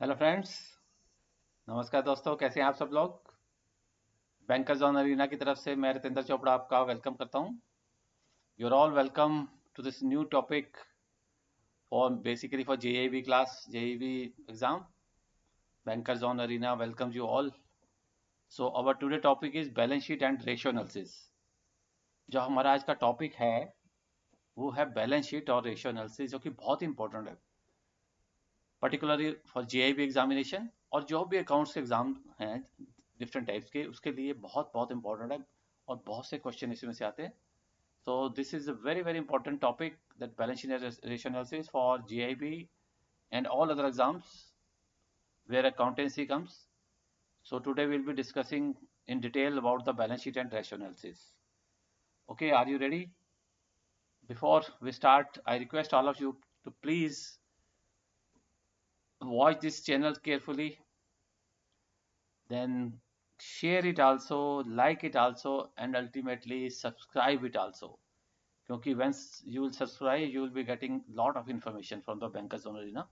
Hello friends, नमस्कार दोस्तों। कैसे हैं आप सब लोग? बैंकर्स ऑन अरीना की तरफ से मैं रितेंद्र चोपड़ा आपका वेलकम करता हूं। You are all welcome to this new topic for basically for JAIIB class, JAIIB exam. Bankers on arena welcomes you all. So our today topic is balance sheet and ratio analysis. जो हमारा आज का topic है वो है balance sheet और ratio analysis, जो कि बहुत इंपॉर्टेंट है पर्टिकुलरली फॉर जेईबी एग्जामिनेशन, और जो भी अकाउंट्स के एग्जाम हैं डिफरेंट टाइप्स के, उसके लिए बहुत बहुत इंपॉर्टेंट है और बहुत से क्वेश्चन इसमें से आते हैं। So this is a very very important topic, that balance sheet ratio analysis for GIB and all other exams where accountancy comes. So today we'll be discussing in detail about the balance sheet and ratio analysis. Okay, are you ready? Before we start, I request all of you to please watch this channel carefully, then share it also, like it also, and ultimately subscribe it also. क्योंकि once you will subscribe, you will be getting lot of information from the Bankers Zone Arena.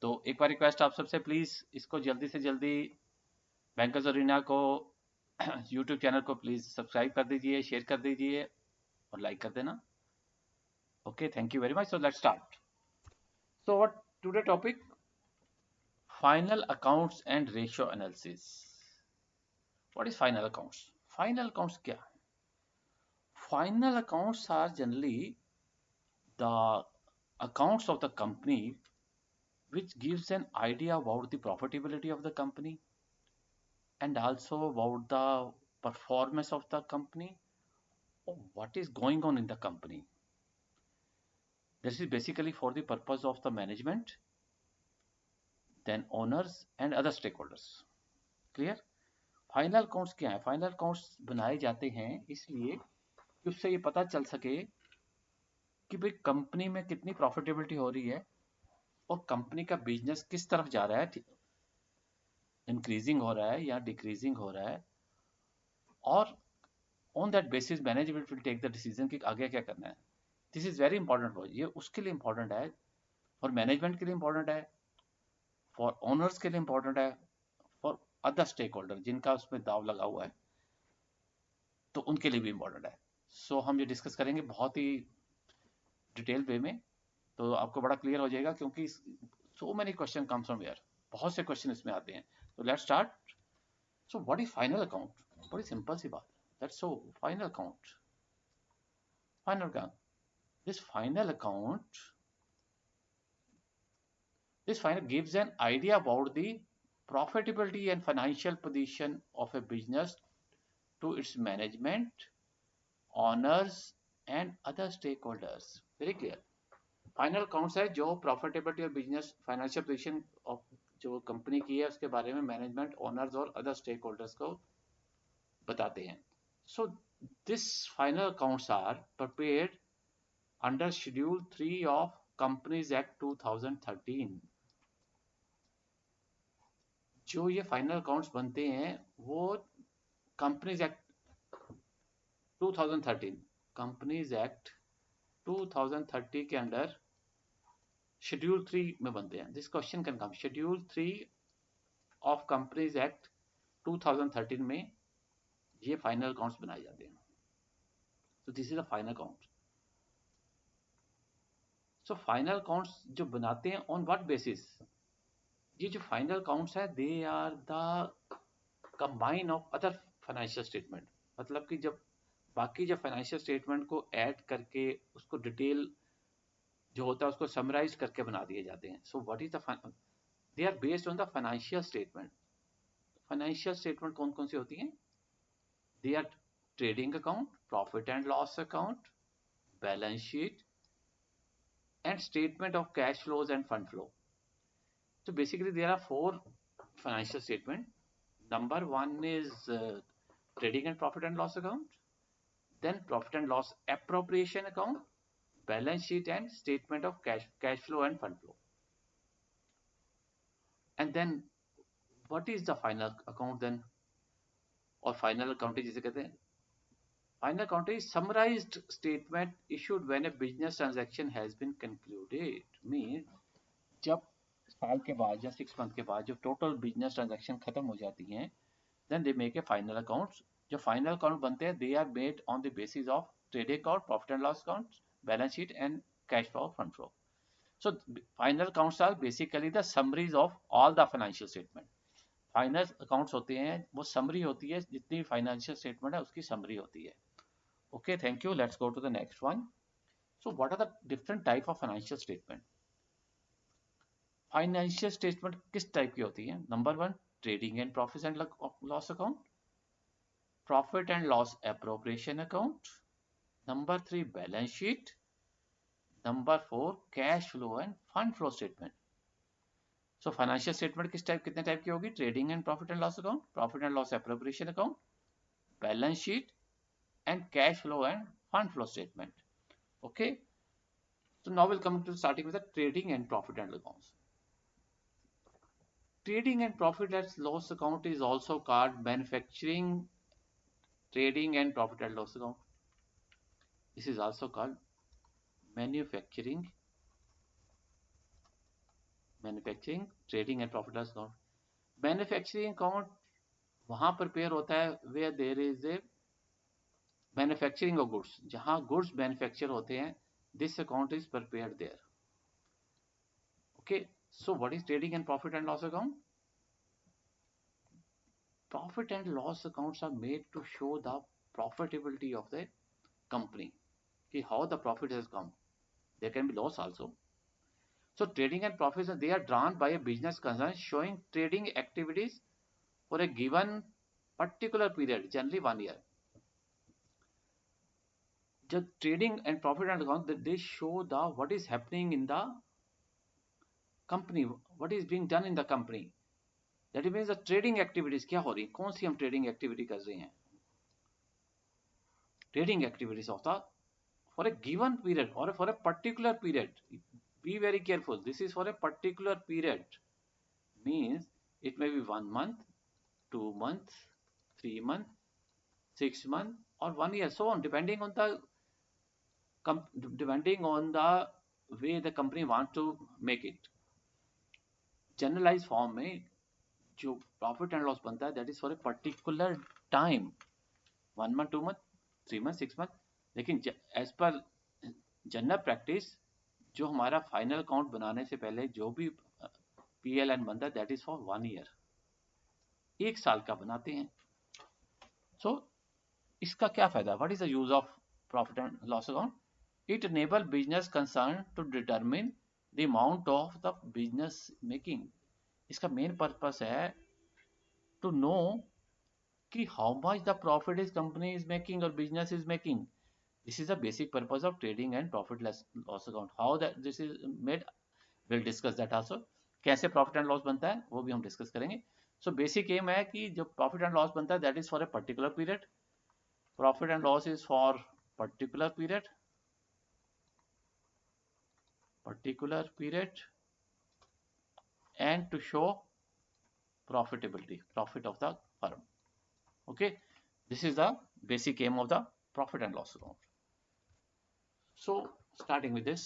तो एक बार request आप सबसे, please इसको जल्दी से जल्दी Bankers Arena को यूट्यूब चैनल को प्लीज सब्सक्राइब कर दीजिए, शेयर कर दीजिए और लाइक कर देना। Okay, thank you very much. So let's start. So what today topic, final accounts and ratio analysis. What is final accounts? Final accounts क्या है? Final accounts are generally the accounts of the company which gives an idea about the profitability of the company and also about the performance of the company, or what is going on in the company. This is basically for the purpose of the management, then owners and other stakeholders. Clear? Final accounts क्या है? Final accounts बनाए जाते हैं इसलिए कि उससे ये पता चल सके कि भाई कंपनी में कितनी प्रॉफिटेबिलिटी हो रही है और कंपनी का बिजनेस किस तरफ जा रहा है, इंक्रीजिंग हो रहा है या डिक्रीजिंग हो रहा है, और on that basis management will take the decision कि आगे क्या करना है। This is very important for ये, उसके लिए इंपॉर्टेंट है, फॉर मैनेजमेंट के लिए इंपॉर्टेंट है, फॉर ओनर्स के लिए इंपॉर्टेंट है, फॉर अदर स्टेक होल्डर जिनका उसमें दाव लगा हुआ है तो उनके लिए भी इंपॉर्टेंट है। सो हम ये डिस्कस करेंगे बहुत ही डिटेल वे में, तो आपको बड़ा क्लियर हो जाएगा, क्योंकि so many question comes from here, बहुत से क्वेश्चन इसमें आते हैं। तो let's start. So what is final account? बड़ी सिंपल सी बात है, that's so final account. Final account, this final account, this final gives an idea about the profitability and financial position of a business to its management, owners and other stakeholders. Very clear. Final accounts है जो profitability और business financial position of जो company की है उसके बारे में management, owners और अदर स्टेक होल्डर्स को बताते हैं। So this final accounts are prepared under schedule 3 of companies act 2013। जो ये फाइनल अकाउंट्स बनते हैं वो कंपनीज एक्ट 2013, कंपनीज एक्ट 2030 के अंडर शेड्यूल 3 में बनते हैं। This question can come, schedule 3 of companies act 2013 में ये फाइनल अकाउंट्स बनाए जाते हैं। तो this is a final account. So final accounts जो बनाते हैं ऑन व्हाट बेसिस? ये जो फाइनल अकाउंट्स है they are the combine of other financial statement, मतलब कि जब बाकी जब फाइनेंशियल स्टेटमेंट को ऐड करके उसको डिटेल जो होता है उसको समराइज करके बना दिए जाते हैं। So what is the, they are based on the financial statement. Financial statement कौन कौन सी होती हैं? They are trading account, profit and loss account, balance sheet and statement of cash flows and fund flow. So basically there are 4 financial statement. Number 1 is trading and profit and loss account, then profit and loss appropriation account, balance sheet and statement of cash flow and fund flow. And then what is the final account then, or final account जिसे कहते हैं? Final account is summarized statement issued when a business transaction has been concluded. Means जब साल के बाद या 6 month के बाद जो टोटल बिजनेस ट्रांजैक्शन खत्म हो जाती हैं, then they make a final accounts. जो फाइनल अकाउंट बनते हैं, they are made on the basis of trading account, profit and loss account, balance sheet and cash flow, fund flow. So final accounts are basically the summaries of all the financial statement. Final accounts होते हैं, वो summary होती है, जितनी financial statement है उसकी summary होती है। Okay, thank you. Let's go to the next one. So what are the different type of financial statement? Financial statement किस टाइप की होती है? Number one, trading and profit and loss account, profit and loss appropriation account, number three, balance sheet, number four, cash flow and fund flow statement. So financial statement कितने type की होगी? Trading and profit and loss account, profit and loss appropriation account, balance sheet and cash flow and fund flow statement. Okay, so now we'll come to starting with the trading and profit and loss accounts. Trading and profit and loss account is also called manufacturing trading and profit and loss account. This is also called manufacturing trading and profit and loss account. Manufacturing account वहां prepare होता है where there is a manufacturing of goods, जहां goods manufacture होते हैं, this account is prepared there. Okay, so what is trading and profit and loss account? Profit and loss accounts are made to show the profitability of the company, how the profit has come. There can be loss also. So trading and profits, they are drawn by a business concern showing trading activities for a given particular period, generally 1 year. The trading and profit and account, they show the what is happening in the company, what is being done in the company. That means the trading activities क्या हो रही, कौन सी हम trading activity कर रहे हैं? Trading activities of the for a given period or for a particular period. Be very careful. This is for a particular period. Means it may be 1 month, 2 months, 3 months, 6 months, or 1 year, so on, depending on the way the company wants to make it. Generalized form में जो profit and loss बनता है, that is for a particular time, 1 month, 2 month, 3 month, 6 month. लेकिन as per general practice, जो हमारा final account बनाने से पहले जो भी PLN बनता है, दैट इज फॉर 1 ईयर, 1 साल का बनाते हैं. सो इसका क्या फायदा? What is the use of profit and loss account? It enable business concern to determine the amount of the business making. इसका मेन पर्पस है टू नो कि how much the profit is company is making और business is making. This is the basic purpose of trading and profit loss account. How that this is made, we'll discuss that also. कैसे profit and loss बनता है वो भी हम discuss करेंगे. So basic M है कि जो प्रॉफिट एंड लॉस बनता है, that is for a particular period. Profit and loss is for particular period and to show profitability, profit of the firm. Okay, this is the basic aim of the profit and loss account. So starting with this,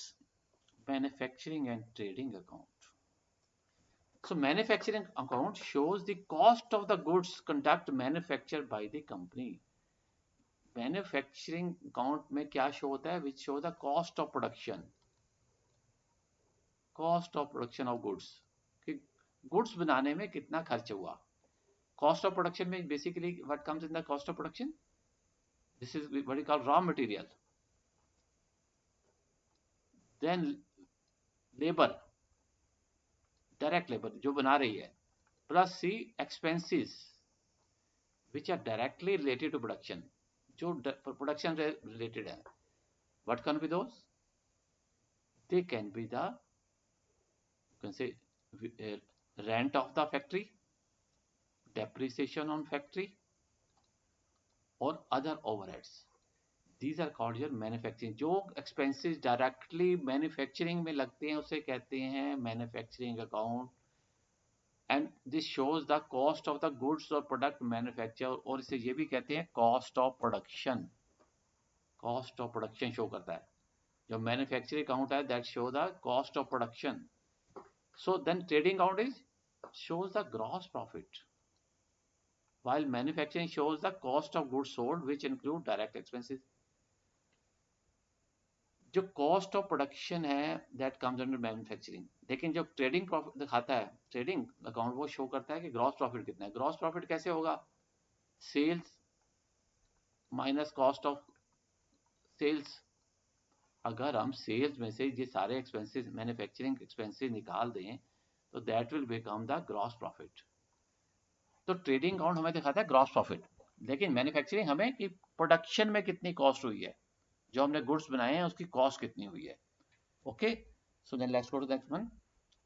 manufacturing and trading account. So manufacturing account shows the cost of the goods conduct manufactured by the company. Manufacturing account में क्या show होता है? Which show the cost of production. Cost of production of goods. कि goods बनाने में कितना खर्च हुआ. Cost of production में basically what comes in the cost of production? This is what we call raw material. Then labor, direct labor जो बना रही है, plus C expenses which are directly related to production, जो production related है. What can be those? They can be the, you can say, rent of the factory, depreciation on factory, or other overheads. These are called your manufacturing. जो expenses directly manufacturing में लगते हैं उसे कहते हैं manufacturing account. And this shows the cost of the goods or product manufacture. और इसे ये भी कहते हैं cost of production. Cost of production show करता है. जो manufacturing account है, that show the cost of production. So then trading account is shows the gross profit, while manufacturing shows the cost of goods sold which include direct expenses. जो cost of production है that comes under manufacturing, लेकिन जो trading profit दिखाता है trading account वो show करता है कि ग्रॉस प्रॉफिट कितना है। ग्रॉस प्रॉफिट कैसे होगा? Sales minus cost of sales. अगर हम सेल्स में से ये सारे एक्सपेंसेस मैन्युफैक्चरिंग एक्सपेंसेस निकाल दें तो that will become the gross profit. तो ट्रेडिंग अकाउंट हमें दिखाता है ग्रॉस प्रॉफिट, लेकिन मैन्युफैक्चरिंग हमें कि प्रोडक्शन में कितनी कॉस्ट हुई है, जो हमने गुड्स बनाए हैं उसकी कॉस्ट कितनी हुई है। Okay, so then let's go to the next one.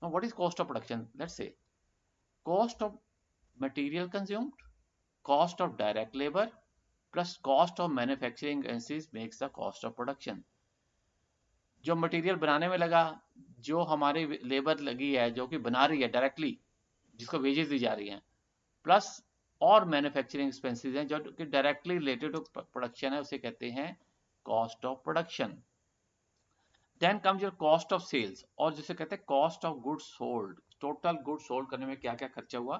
Now what is cost of production? Let's say cost of material consumed, cost of direct labour plus cost of manufacturing expenses makes the cost of production. जो material बनाने में लगा, जो हमारी labour लगी है जो कि बना रही है डायरेक्टली, जिसको वेजेस दी जा रही हैं, प्लस और मैन्युफैक्चरिंग एक्सपेंसेस हैं जो कि डायरेक्टली रिलेटेड टू प्रोडक्शन है, उसे कहते हैं cost of production. Then comes your cost of sales, और जिसे कहते हैं cost of goods sold. Total goods sold करने में क्या क्या खर्चा हुआ।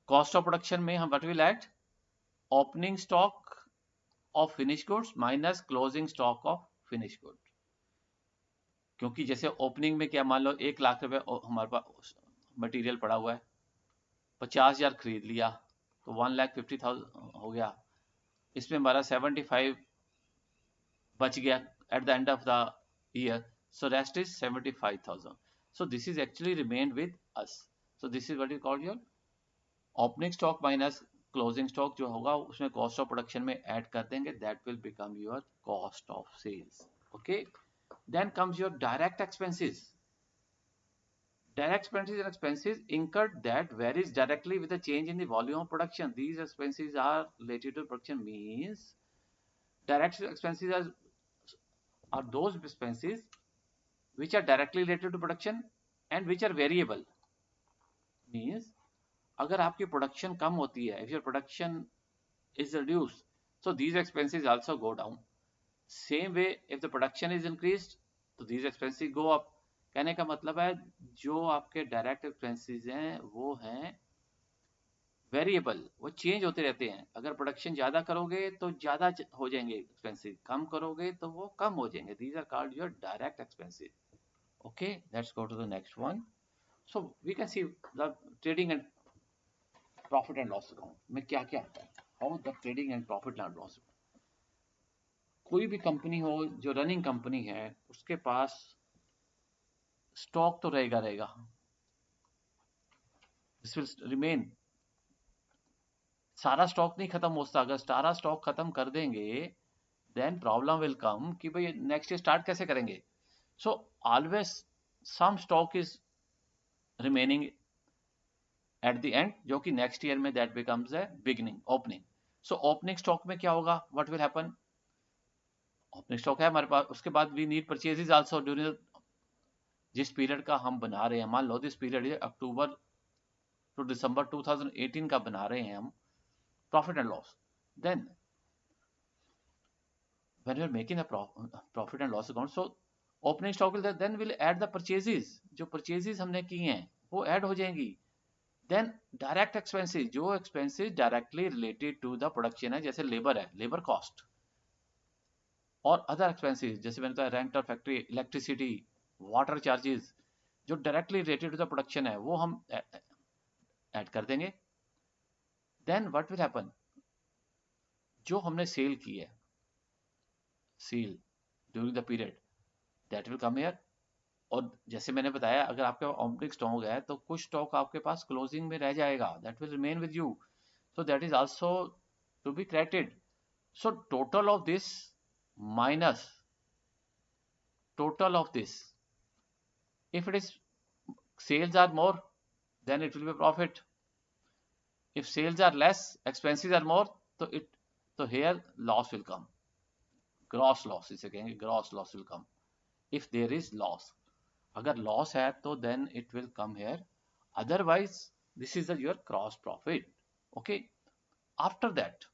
कॉस्ट ऑफ प्रोडक्शन में हम what will add? Opening stock of finish goods minus closing stock of finish good. क्योंकि जैसे ओपनिंग में क्या, मान लो 1 लाख रुपए हमारे पास मटेरियल पड़ा हुआ है, 50,000 खरीद लिया तो 1,50,000 हो गया, इसमें हमारा 75 बच गया eight the end of the year, so rest is 75,000. So this is actually remained with us. So this is what you call your opening stock minus closing stock, जो होगा उसमें cost of production में add कर देंगे, that will become your cost of sales. Okay, then comes your direct expenses. Direct expenses and expenses incurred that varies directly with the change in the volume of production. These expenses are related to production, means direct expenses are those expenses which are directly related to production and which are variable. Means अगर आपकी production कम होती है, if your production is reduced, so these expenses also go down. Same way if the production is increased, तो these expenses go up. कहने का मतलब है जो आपके डायरेक्ट एक्सपेंसेस हैं वो हैं वेरिएबल, वो चेंज होते रहते हैं। अगर प्रोडक्शन ज़्यादा करोगे तो ज़्यादा हो जाएंगे एक्सपेंसेस, कम करोगे तो वो कम हो जाएंगे। These are called your direct expenses. Okay, let's go to the next one. So we can see the trading and profit and loss account में क्या क्या आता है। How the trading and profit and loss. कोई भी company हो जो running company है, उसके पास स्टॉक तो रहेगा रहेगा, दिस विल रिमेन। सारा स्टॉक नहीं खत्म हो सकता, अगर सारा स्टॉक खत्म कर देंगे देन प्रॉब्लम विल कम कि भाई नेक्स्ट ईयर स्टार्ट कैसे करेंगे। So always some stock is remaining at the end, जो कि नेक्स्ट ईयर में that becomes a beginning opening. So opening stock में क्या होगा, what will happen? Opening stock है हमारे पास, उसके बाद we need purchases also during जिस पीरियड का हम बना रहे हैं। मान लो दिस पीरियड है अक्टूबर टू दिसंबर 2018 का बना रहे हैं हम profit and loss. Then when we are making a profit and loss account, so opening stock will then will add the purchases, जो purchases हमने की हैं वो add हो जाएंगी। then direct expenses, जो expenses directly related to the production है, जैसे labor है, labor cost, और other expenses जैसे मैंने बताया रेंट और फैक्ट्री, इलेक्ट्रिसिटी, वाटर चार्जेस, जो directly related to the production है वो हम ऐड कर देंगे। देन व्हाट विल हैपन, जो हमने सेल की है, sale during the period, that will come here. और जैसे मैंने बताया अगर आपके ओपनिंग स्टॉक है तो कुछ स्टॉक आपके पास क्लोजिंग में रह जाएगा, that will remain with you, so that is also to be credited. So total of this minus total of this, if it is sales are more then it will be profit, if sales are less expenses are more so here loss will come, gross loss इसे कहेंगे, gross loss will come if there is loss। अगर loss है तो then it will come here, otherwise this is your gross profit। okay, after that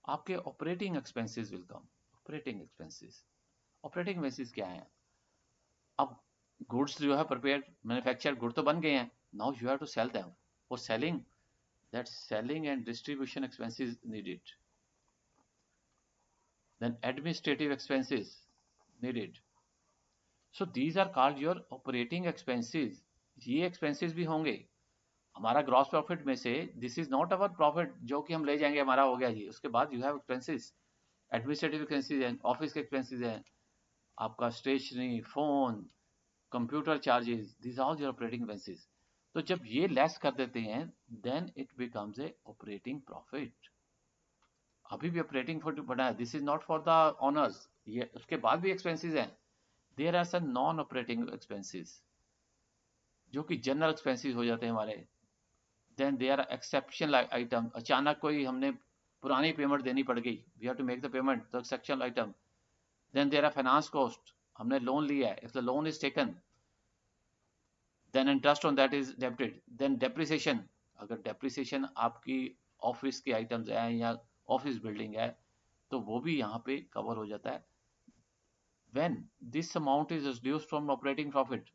आपके operating expenses will come। operating expenses क्या है? अब goods जो है प्रिपेयर मैन्युफैक्चर्ड गुड तो बन गए हैं, now you have to sell them. For selling, that selling and distribution expenses needed, then administrative expenses needed. So these are called your operating expenses. ये expenses भी होंगे हमारा ग्रॉस प्रॉफिट में से। This is not our profit जो कि हम ले जाएंगे हमारा हो गया जी, उसके बाद you have expenses, administrative expenses हैं, ऑफिस के एक्सपेंसेस हैं, आपका stationery, phone, computer charges, this are your operating expenses. तो जब ये लेस कर देते हैं then it becomes a operating profit. अभी भी ऑपरेटिंग बना है, this is not for the owners, ये उसके बाद भी एक्सपेंसेस हैं। There are some non operating expenses जो कि जनरल एक्सपेंसेस हो जाते हैं हमारे। Then there are exceptional item, अचानक कोई हमने पुरानी पेमेंट देनी पड़ गई, we have to make the payment, तो exceptional item. Then there are finance cost, हमने लोन लिया है, if the loan is taken then interest on that is debited. Then depreciation, अगर डेप्रिसिएशन आपकी ऑफिस के आइटम्स हैं या ऑफिस बिल्डिंग है तो वो भी यहाँ पे कवर हो जाता है। when this amount is reduced from operating profit,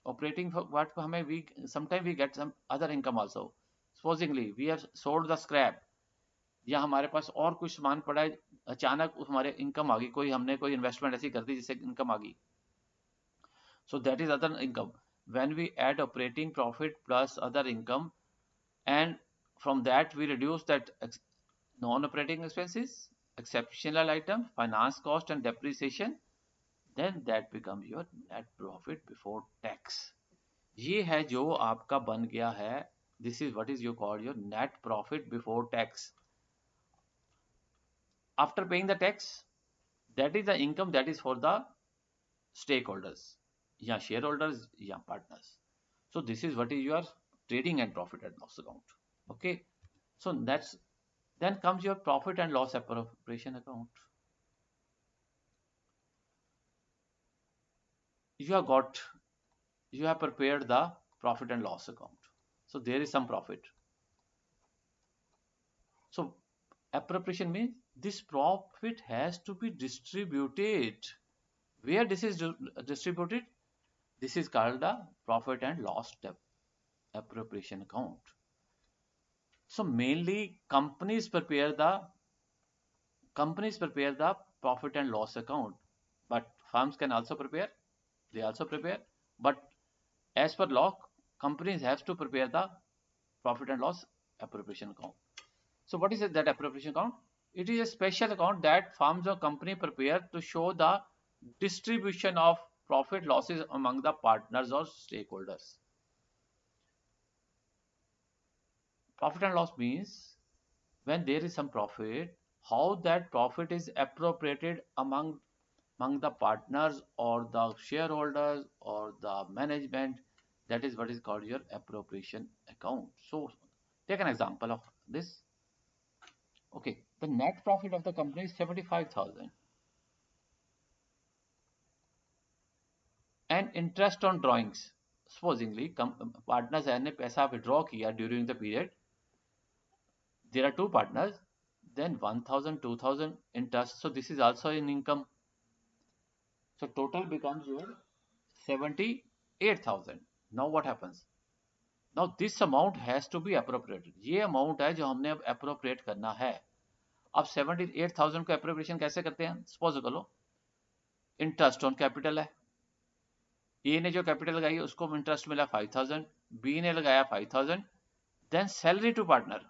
operating what हमें we sometimes we get some other income also, supposingly we have sold the scrap, या हमारे पास और कुछ सामान पड़ा है, अचानक हमारे इनकम आ गई, कोई हमने कोई इन्वेस्टमेंट ऐसी कर दी जिससे इनकम आ गई, so that is other income। when we add operating profit plus other income and from that we reduce that non-operating expenses, exceptional item, finance cost and depreciation, then that becomes your net profit before tax। ये है जो आपका बन गया है, this is what is you call your net profit before tax after paying the tax। that is the income that is for the stakeholders या shareholders या partners। so this is what is your trading and profit and loss account। okay, so that's then comes your profit and loss appropriation account। you have got, you have prepared the profit and loss account, so there is some profit। so appropriation means this profit has to be distributed, where this is distributed, this is called the profit and loss appropriation account। so mainly companies prepare the profit and loss account, but firms can also prepare, they also prepare, but as per law companies have to prepare the profit and loss appropriation account। so what is it, that appropriation account? It is a special account that firms or company prepare to show the distribution of profit losses among the partners or stakeholders। Profit and loss means when there is some profit, how that profit is appropriated among the partners or the shareholders or the management, that is what is called your appropriation account। so take an example of this। okay, the net profit of the company is 75,000 and interest on drawings, supposingly partners ने पैसा withdraw किया during the period, there are two partners, then 1,000 2,000 interest, so this is also an income, so total becomes your 78,000। now what happens, now this amount has to be appropriated, ये amount है जो हमने अब appropriate करना है। अब 78,000 को appropriation कैसे करते हैं, suppose करो interest on capital है, ए ने जो कैपिटल लगाई उसको इंटरेस्ट मिला 5,000, बी ने लगाया 5,000, देन सैलरी टू पार्टनर,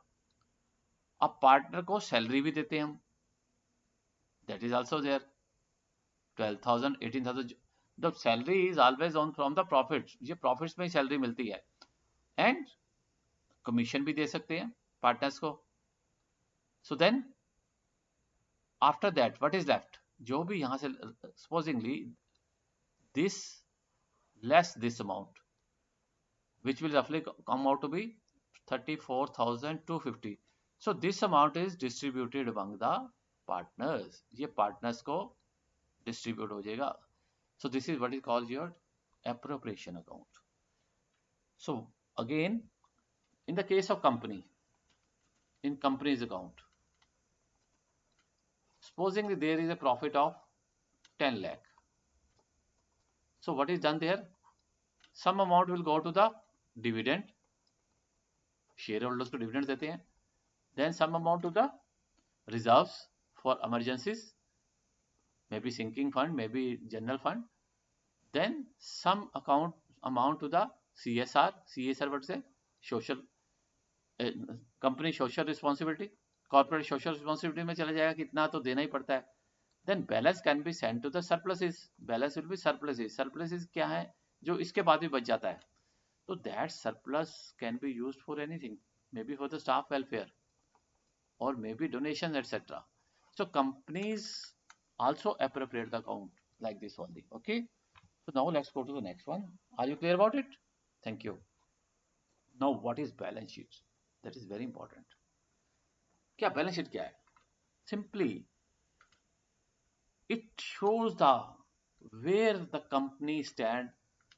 अब पार्टनर को सैलरी भी देते हैं हम, that is also there 12,000 18,000। The salary is always on from the profits, ये प्रॉफिट्स में ही सैलरी मिलती है, एंड कमीशन भी दे सकते हैं पार्टनर्स को। So then after that what is left, जो भी यहां से supposingly this less this amount which will roughly come out to be 34,250। so this amount is distributed among the partners, ये partners को distribute हो जाएगा। so this is what is called your appropriation account। so again in the case of company, in company's account, supposing there is a profit of 10 lakh, so what is done there, some amount will go to the dividend, shareholders को dividend देते हैं, then some amount to the reserves for emergencies, maybe sinking fund, maybe general fund, then some amount to the CSR what say social company social responsibility, corporate social responsibility में चला जाएगा, कितना तो देना ही पड़ता है. Then balance can be send to the surpluses, balance will be surpluses. Surpluses क्या है, जो इसके बाद भी बच जाता है. तो that surplus can be used for anything, maybe for the staff welfare और maybe donation etcetera. So companies also appropriate the account like this only. Okay, so now let's go to the next one. Are you clear about it? Thank you. Now what is balance sheet? That is very important. क्या balance sheet क्या है? Simply it shows the where the company stand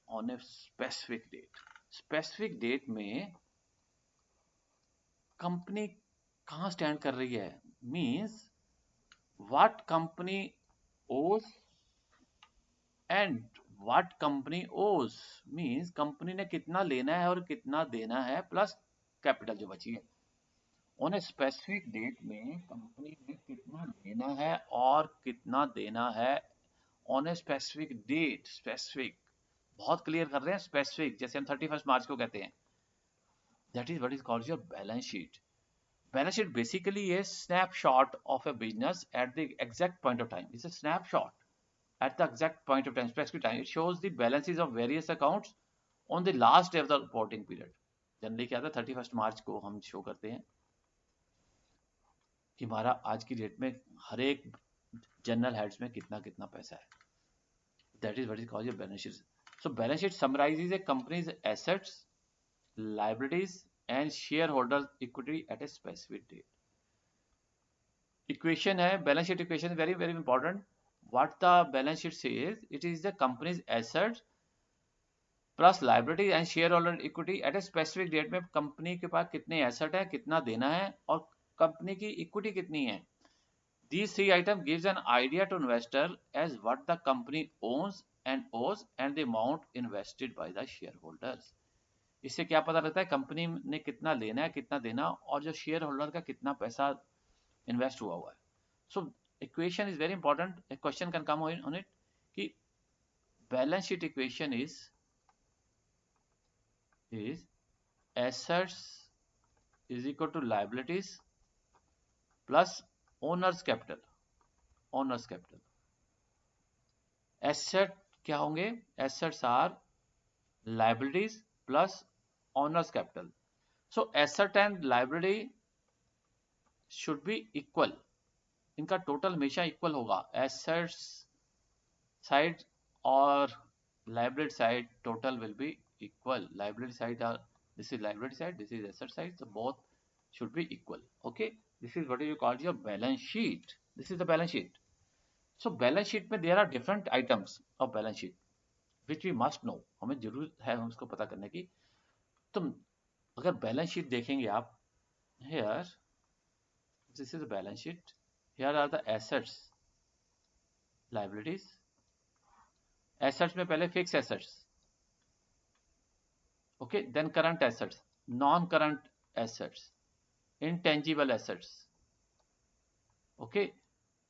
on a specific date. Specific date में company कहाँ stand कर रही है, means what company owes and what company owes, means company ने कितना लेना है और कितना देना है प्लस कैपिटल जो बची है. ऑन ए स्पेसिफिक डेट में कंपनी ने कितना लेना है और कितना देना है on a specific date. Specific बहुत क्लियर कर रहे हैं, स्पेसिफिक जैसे हम 31 मार्च को कहते हैं. That is what is called your balance sheet. Balance sheet basically is snapshot of a business at the exact point of time. It's a snapshot at the exact point of time, specific time. It shows the balances of various accounts on the last day of the reporting period. Generally क्या था, 31 मार्च को हम show करते हैं कि हमारा आज की डेट में हर एक जनरल हेड्स में कितना कितना पैसा है. That is what is called your balance sheet. So balance sheet summarizes a company's assets, liabilities and shareholder equity at a specific date. Equation है, balance sheet equation is very very important. What the balance sheet says, it is the company's assets plus liability and shareholder equity at a specific date में company के पास कितने asset है, कितना देना है और company की इक्विटी कितनी है. These three items gives an idea to investor as what the company owns and owes and the amount invested by the shareholders. इससे क्या पता लगता है कंपनी ने कितना लेना है, कितना देना और जो शेयर होल्डर का कितना पैसा इन्वेस्ट हुआ है. So equation is very important. एक question can come on it कि balance sheet equation is assets is equal to liabilities plus owners capital. Owners capital asset क्या होंगे, assets are liabilities plus owners capital. So asset and liability should be equal. इनका total हमेशा equal होगा. Assets side और liability side total will be equal. Liability side are, this is liability side, this is asset side, so both should be equal. Okay, this is what you call your balance sheet. This is the balance sheet. So balance sheet में there are different items of balance sheet which we must know. हमें जरूर है उसको पता करने की. तो अगर बैलेंस शीट देखेंगे आप, here this is the balance sheet, here are the assets, liabilities. assets में पहले fix assets, okay, then current assets, non current assets, intangible assets. Okay,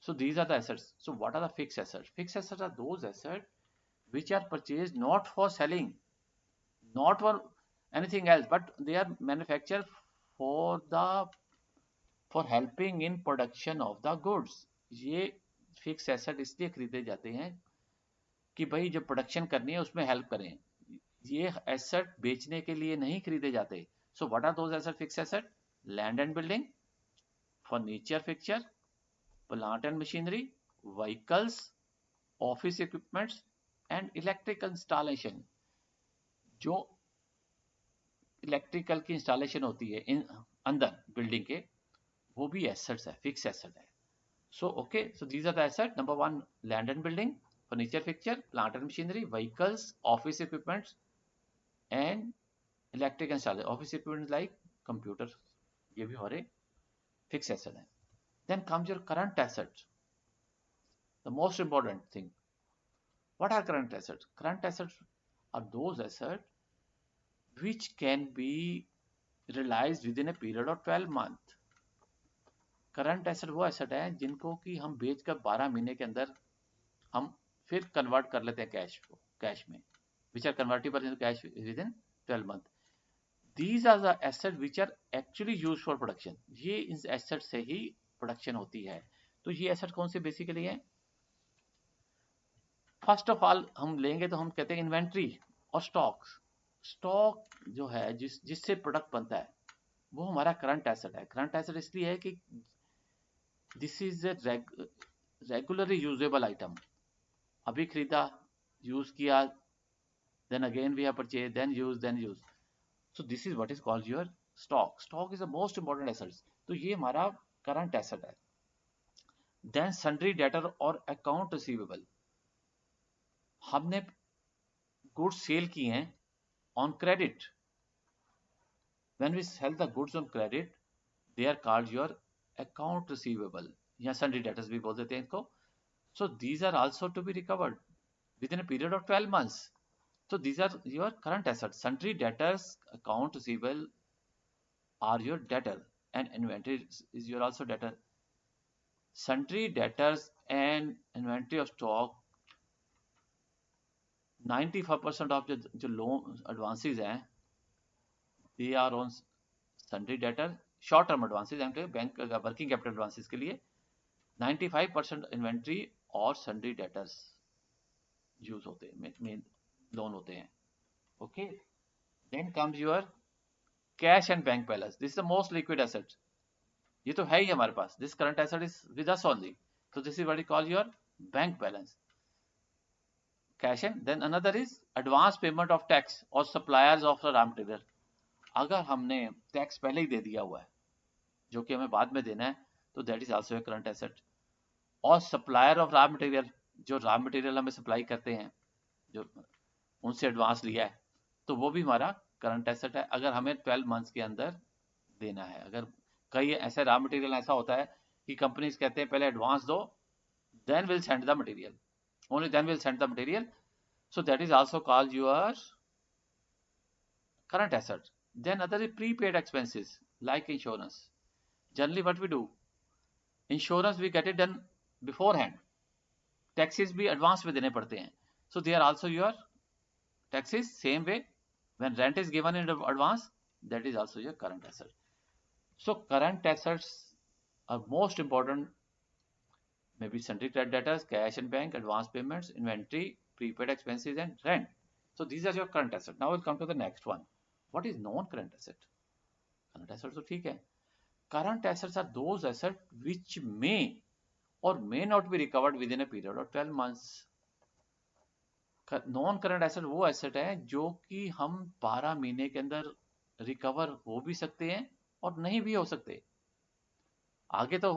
so these are the assets. So what are the fixed assets? Fixed assets are those assets which are purchased not for selling, not for anything else, but they are manufactured for helping in production of the goods. ये fix asset इसलिए खरीदे जाते हैं कि भाई जो production करनी है उसमें हेल्प करें. ये एसेट बेचने के लिए नहीं खरीदे जाते. So what are those asset? Fix asset, land and building, furniture fixture, plant and machinery, vehicles, office equipments and electrical installation. जो इलेक्ट्रिकल की इंस्टॉलेशन होती है इन अंदर बिल्डिंग के, वो भी एसेट्स है, फिक्स एसेट है. So okay, so these are the asset. Number 1 land and building, furniture fixture, plant and machinery, vehicles, office equipments and electric installation. Office equipment like computer, ये भी हमारे फिक्स एसेट है. Then comes your current asset, the most important thing. What are current assets? Current assets are those assets which can be realized within a period of 12 month. Current asset वो asset है जिनको कि हम बेचकर 12 महीने के अंदर हम फिर कन्वर्ट कर लेते हैं कैश में, which are convertible into cash within 12 month. These are the assets which are actually used for production. ये इस एसेट से ही प्रोडक्शन होती है. तो ये एसेट कौन से बेसिकली है? फर्स्ट ऑफ ऑल हम लेंगे तो हम कहते हैं इन्वेंट्री और स्टॉक्स. स्टॉक जो है जिससे प्रोडक्ट बनता है वो हमारा करंट एसेट है. करंट एसेट इसलिए है कि this is a regularly usable item. अभी खरीदा, यूज किया, then again we have purchased, then use. So this is what is called your stock. Stock is the most important assets. तो ये हमारा करंट एसेट है. Then sundry debtor और account receivable. हमने goods sale किए हैं on credit. When we sell the goods on credit, they are called your account receivable या sundry debtors भी बोल देते हैं इनको. So these are also to be recovered within a period of 12 months. So these are your current assets. Sundry debtors, account receivable are your debtor, and inventory is your also debtor. Sundry debtors and inventory of stock, 95% of जो loan advances हैं, they are on sundry debtor. Short term advances हैं bank working capital advances के लिए 95% inventory और sundry debtors use होते हैं, main loan होते हैं. Okay, then comes your cash and bank balance. This is the most liquid asset. ये तो है ही हमारे पास. This current asset is with us only. So this is what we call your bank balance. Cash and then another is advance payment of tax or suppliers of the raw material. अगर हमने tax पहले ही दे दिया हुआ है जो कि हमें बाद में देना है तो that is also a current asset. और supplier of raw material, जो raw material हमें सप्लाई करते हैं, जो उनसे एडवांस लिया है, तो वो भी हमारा करंट एसेट है अगर हमें 12 मंथ्स के अंदर देना है. अगर कई ऐसे रॉ मटेरियल ऐसा होता है कि कंपनीज कहते हैं पहले एडवांस दो, then will send the material, only then will send the material. So that is also called your current asset. Then other is prepaid expenses like insurance. Generally what we do, insurance we get it done beforehand. Taxes भी advance में देने पड़ते हैं. So they are also your taxes. Same way, when rent is given in advance, that is also your current asset. So current assets are most important, maybe sundry debtors, cash and bank, advance payments, inventory, prepaid expenses and rent. So these are your current assets. Now we'll come to the next one. What is non-current asset? Current assets तो ठीक है. Current assets are those assets which may or may not be recovered within a period of 12 months. Non current asset वो asset है जो कि हम 12 महीने के अंदर रिकवर हो भी सकते हैं और नहीं भी हो सकते. आगे तो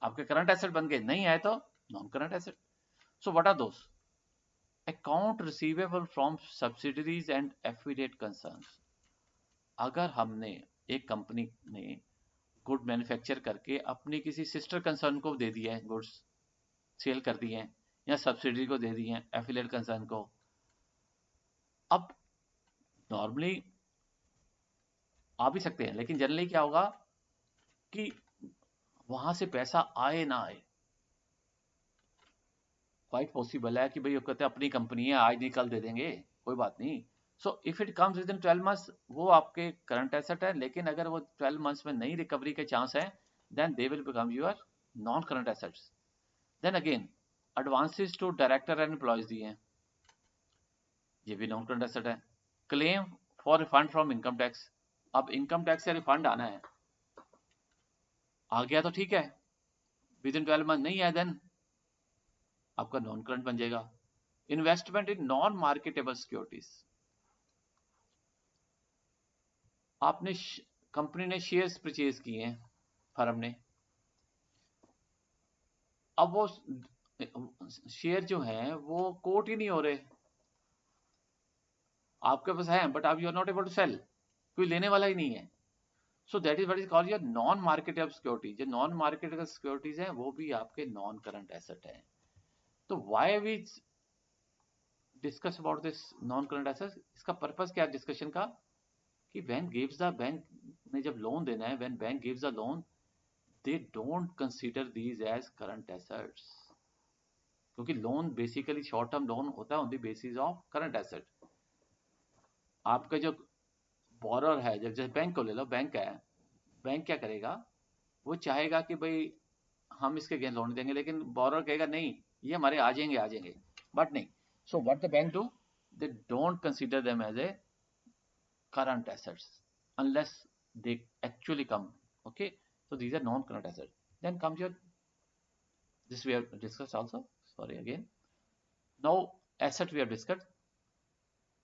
आपके करंट एसेट बन गए, नहीं आए तो non current asset. So what are those? Account receivable from subsidiaries and affiliate concerns. अगर हमने एक कंपनी ने गुड मैन्युफैक्चर करके अपनी किसी सिस्टर कंसर्न को दे दिया है, गुड्स सेल कर दिए हैं या सब्सिडी को दे दी है एफिलिएट कंसर्न को. अब नॉर्मली आ भी सकते हैं, लेकिन जनरली क्या होगा कि वहां से पैसा आए ना आए. क्वाइट पॉसिबल है कि भाई कहते हैं अपनी कंपनी है, आज नहीं कल दे देंगे, कोई बात नहीं. So if it comes with in 12 months, वो आपके करंट एसेट है. लेकिन अगर वो 12 मंथ्स में नई रिकवरी के चांस है, then they will become your non current assets. Then again advances to director and employees दिए हैं, ये भी नॉन करंट एसेट है. Claim for refund from income tax. अब इनकम टैक्स से रिफंड आना है, आ गया तो ठीक है, विद इन 12 मंथ नहीं आया देन आपका नॉन करंट बन जाएगा. Investment in non marketable securities. आपने कंपनी ने शेयर्स परचेज किए हैं फर्म ने, अब वो शेयर जो है वो कोट ही नहीं हो रहे, आपके पास है बट आप you are not able to sell, कोई लेने वाला ही नहीं है. So that is what is called your non marketable securities. जो नॉन मार्केटेबल सिक्योरिटीज हैं वो भी आपके नॉन करंट एसेट है. तो why we discuss about this non current assets. इसका पर्पस क्या है डिस्कशन का कि व्हेन गिव्स द बैंक ने जब लोन देना है, when bank gives the loan they don't consider these as current assets, क्योंकि loan basically short term loan होता है on the basis of current asset. आपका जो बोरर है, जैसे बैंक को ले लो, बैंक है, बैंक क्या करेगा, वो चाहेगा कि भाई हम इसके अगेंस्ट लोन देंगे, लेकिन बोरर कहेगा नहीं ये हमारे आ जाएंगे, बट नहीं. So what the bank do, they don't consider them as a current assets unless they actually come. Okay, so these are non-current assets. Then comes your, this we have discussed also, sorry again. Now asset we have discussed.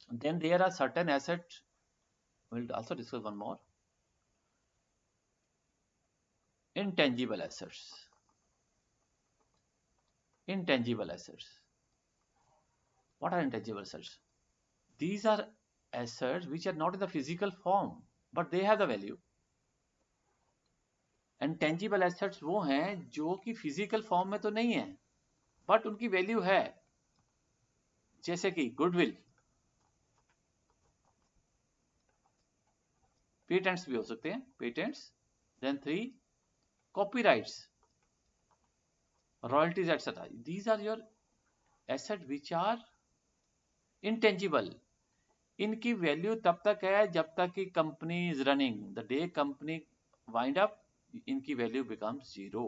Then there are certain assets, we'll also discuss one more. Intangible assets. Intangible assets, what are intangible assets? These are assets which are not in the physical form but they have the value. And tangible assets वो हैं जो कि physical form में तो नहीं है but उनकी value है, जैसे कि गुडविल, पेटेंट्स भी हो सकते हैं, patents. Then 3 copyrights, royalties etcetera. These are your asset which are intangible. इनकी वैल्यू तब तक है जब तक कि company is running. The day company wind up, इनकी value becomes zero.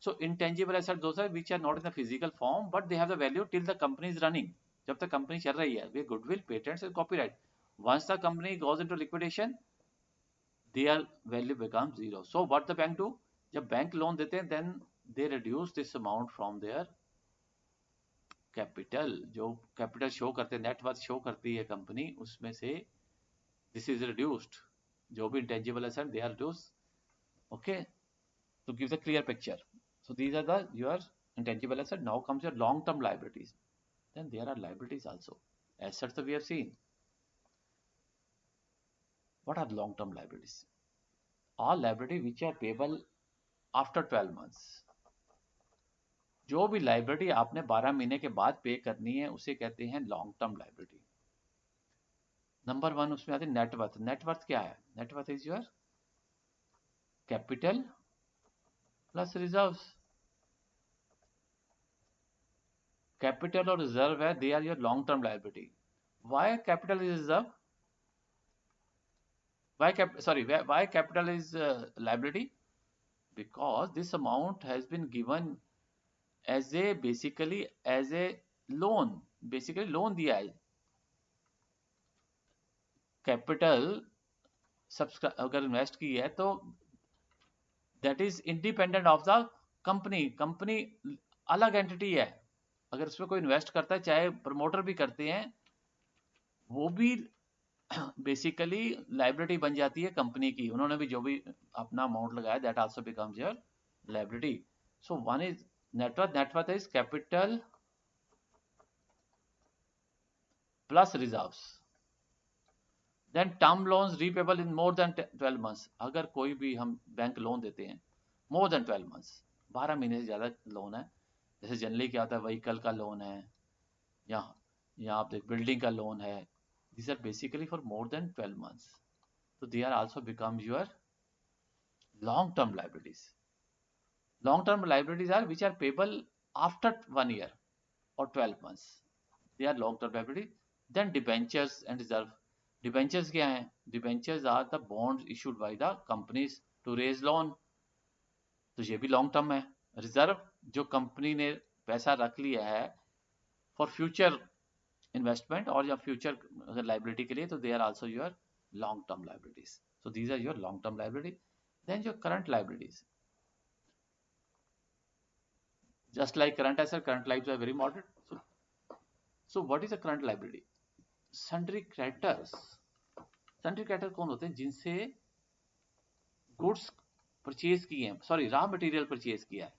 So intangible assets those are which are not in the physical form but they have the value till the company is running. जब तक company चल रही है, वे goodwill, patents and copyright. Once the company goes into liquidation, their value becomes zero. So what the bank do? जब bank loan देते हैं then they reduce this amount from their capital. जो कैपिटल शो करते हैं, net worth show करती है company, उसमें से this is reduced. जो भी intangible assets they are reduced. Okay, to give the clear picture. So these are the your intangible assets. Now comes your long-term liabilities. Then there are liabilities also. Assets that we have seen. What are long-term liabilities? All liabilities which are payable after 12 months. जो भी liability आपने 12 महीने के बाद पे करनी है उसे कहते हैं लॉन्ग टर्म लाइबिलिटी. नंबर 1 उसमें आती है नेटवर्थ. नेटवर्थ क्या है? Net worth is your capital plus reserves. Capital और रिजर्व है, they are your long term liability. Why capital is reserve? Why capital is liability? Because this amount has been given as a basically as a loan. Basically loan दिया है. Capital अगर invest की है तो that is independent of the company. Company अलग entity है. अगर उसमें कोई इन्वेस्ट करता है, चाहे प्रमोटर भी करते हैं, वो भी बेसिकली लाइबिलिटी बन जाती है कंपनी की. उन्होंने भी जो भी अपना अमाउंट लगाया that also becomes your liability. So one is net worth. Net worth is capital plus reserves. Then term loans repayable in more than 12 months. अगर कोई भी हम बैंक लोन देते हैं मोर देन 12 मंथ्स, 12 महीने से ज़्यादा लोन है, जैसे जनरली क्या होता है, व्हीकल का लोन है या आप देख बिल्डिंग का लोन है, these are basically for more than 12 months. So they are also becomes your long-term liabilities. Long-term liabilities are which are payable after 1 year or 12 months. They are long-term liabilities. Then debentures and reserve. Debentures क्या हैं? Debentures are the bonds issued by the companies to raise loan. तो ये भी long term है. Reserve, जो company ने पैसा रख लिया है फॉर फ्यूचर इन्वेस्टमेंट और या फ्यूचर अगर लाइबिलिटी के लिए, तो they are also your long term liabilities. So these are your long term liability. Then your current liabilities, just like current asset, current liabilities are very moderate. So what is a current liability? Sundry creditors. Sundry creditors कौन होते हैं? जिनसे goods purchase किए हैं, sorry raw material purchase किया है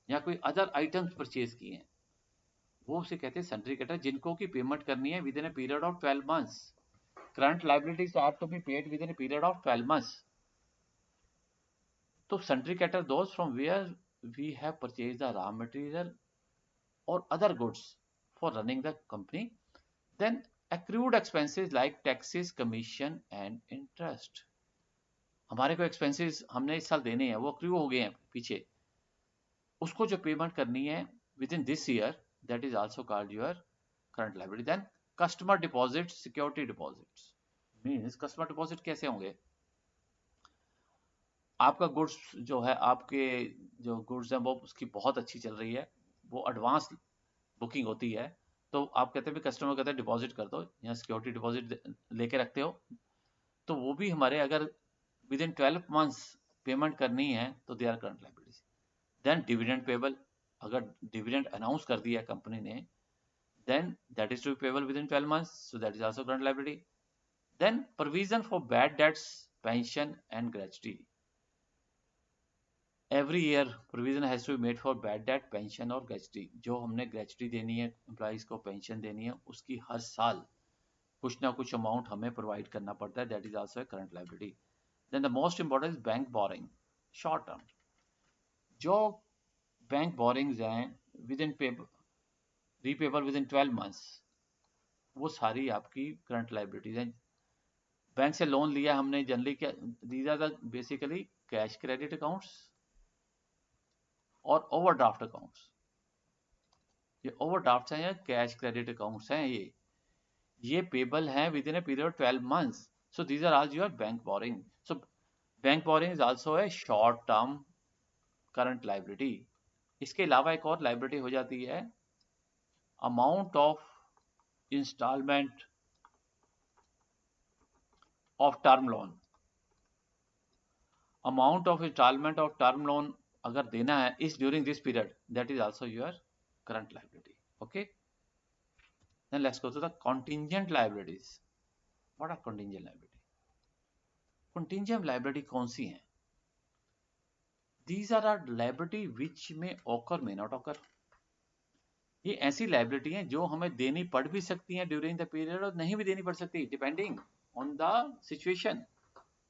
या कोई अदर आइटम्स परचेज किए हैं, वो उसे कहते हैं सन्ड्री क्रेडिटर, जिनको की पेमेंट करनी है within a period of 12 months. Current liabilities are to be paid within a period of 12 months. तो sundry creditor those from where we have purchase the raw material और other goods for running the company. Then accrued expenses like taxes, commission and interest. हमारे को expenses हमने इस साल देने हैं, वो accrue हो गए हैं पीछे, उसको जो पेमेंट करनी है within this year, that is also called your current liability. Then customer deposits, security deposits means customer deposit कैसे होंगे? आपका गुड्स जो है, आपके जो गुड्स हैं वो उसकी बहुत अच्छी चल रही है, वो एडवांस बुकिंग होती है, तो आप कहते हैं भी कस्टमर कहते हैं डिपॉजिट कर दो या सिक्योरिटी डिपॉजिट लेके रखते हो, तो वो भी हमारे अगर विद इन 12 मंथ्स पेमेंट करनी है तो they are current liabilities. Then dividend payable, अगर डिविडेंड अनाउंस कर दिया कंपनी ने, then that is to be payable within 12 months, so that is also current liability. Then provision for bad debts, pension and gratuity. Every year provision has to be made for bad debt, pension और gratuity. जो हमने gratuity देनी है employees को, pension देनी है, उसकी हर साल कुछ ना कुछ अमाउंट हमें प्रोवाइड करना पड़ता है, that is also a current liability. Then the most important is bank borrowing, short term. जो बैंक बोरिंग्स हैं within repayable within 12 months, वो सारी आपकी करंट लायबिलिटीज हैं. बैंक से लोन लिया हमने, जनरली क्या, these are the basically cash credit accounts और ओवरड्राफ्ट अकाउंट्स. ये ओवरड्राफ्ट हैं या कैश क्रेडिट अकाउंट्स हैं, ये पेबल हैं within a period 12 months, so these are all your bank borrowing. So bank borrowing is also a short term current liability. इसके अलावा एक और लायबिलिटी हो जाती है amount of instalment of term loan. Amount of instalment of term loan अगर देना है इस during this period, that is also your current liability. Okay, then let's go to the contingent liabilities. What are contingent liability? Contingent liability कौन सी हैं? These are our liability which may occur, may not occur. ये ऐसी liability हैं जो हमें देनी पड़ भी सकती हैं ड्यूरिंग द पीरियड और नहीं भी देनी पड़ सकती, डिपेंडिंग ऑन द सिचुएशन.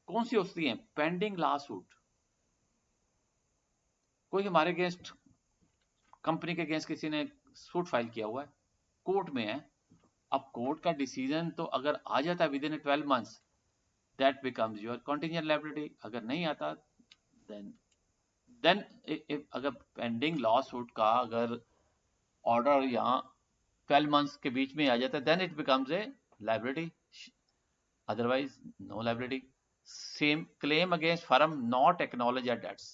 कौन सी होती हैं? Pending law suit. कोई हमारे अगेंस्ट, कंपनी के अगेंस्ट किसी ने सूट फाइल किया हुआ है, कोर्ट में है, अब कोर्ट का डिसीजन तो अगर आ जाता है within 12 months, that becomes your contingent liability. अगर नहीं आता देन अगर पेंडिंग लॉ सूट का अगर ऑर्डर यहाँ 12 मंथ्स के बीच में आ जाता है, then it becomes a liability, otherwise no liability. Same claim against firm not acknowledge at dates.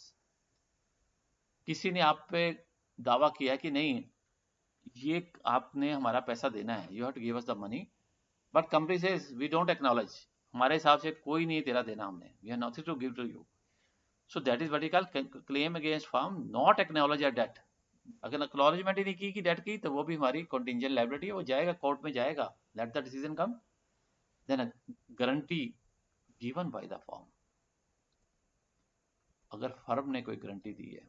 किसी ने आप पे दावा किया कि नहीं ये आपने हमारा पैसा देना है, you have to give us the money, but company says we don't acknowledge, हमारे हिसाब से कोई नहीं तेरा देना हमने, we have nothing to give to you. So that is what we call claim against firm not acknowledge at date. अगर acknowledgement ही नहीं की डेट की, तो वो भी हमारी कंटिंजेंट लायबिलिटी है, वो जाएगा कोर्ट में जाएगा, let the decision come. Then guarantee given by the firm. अगर फर्म ने कोई गारंटी दी है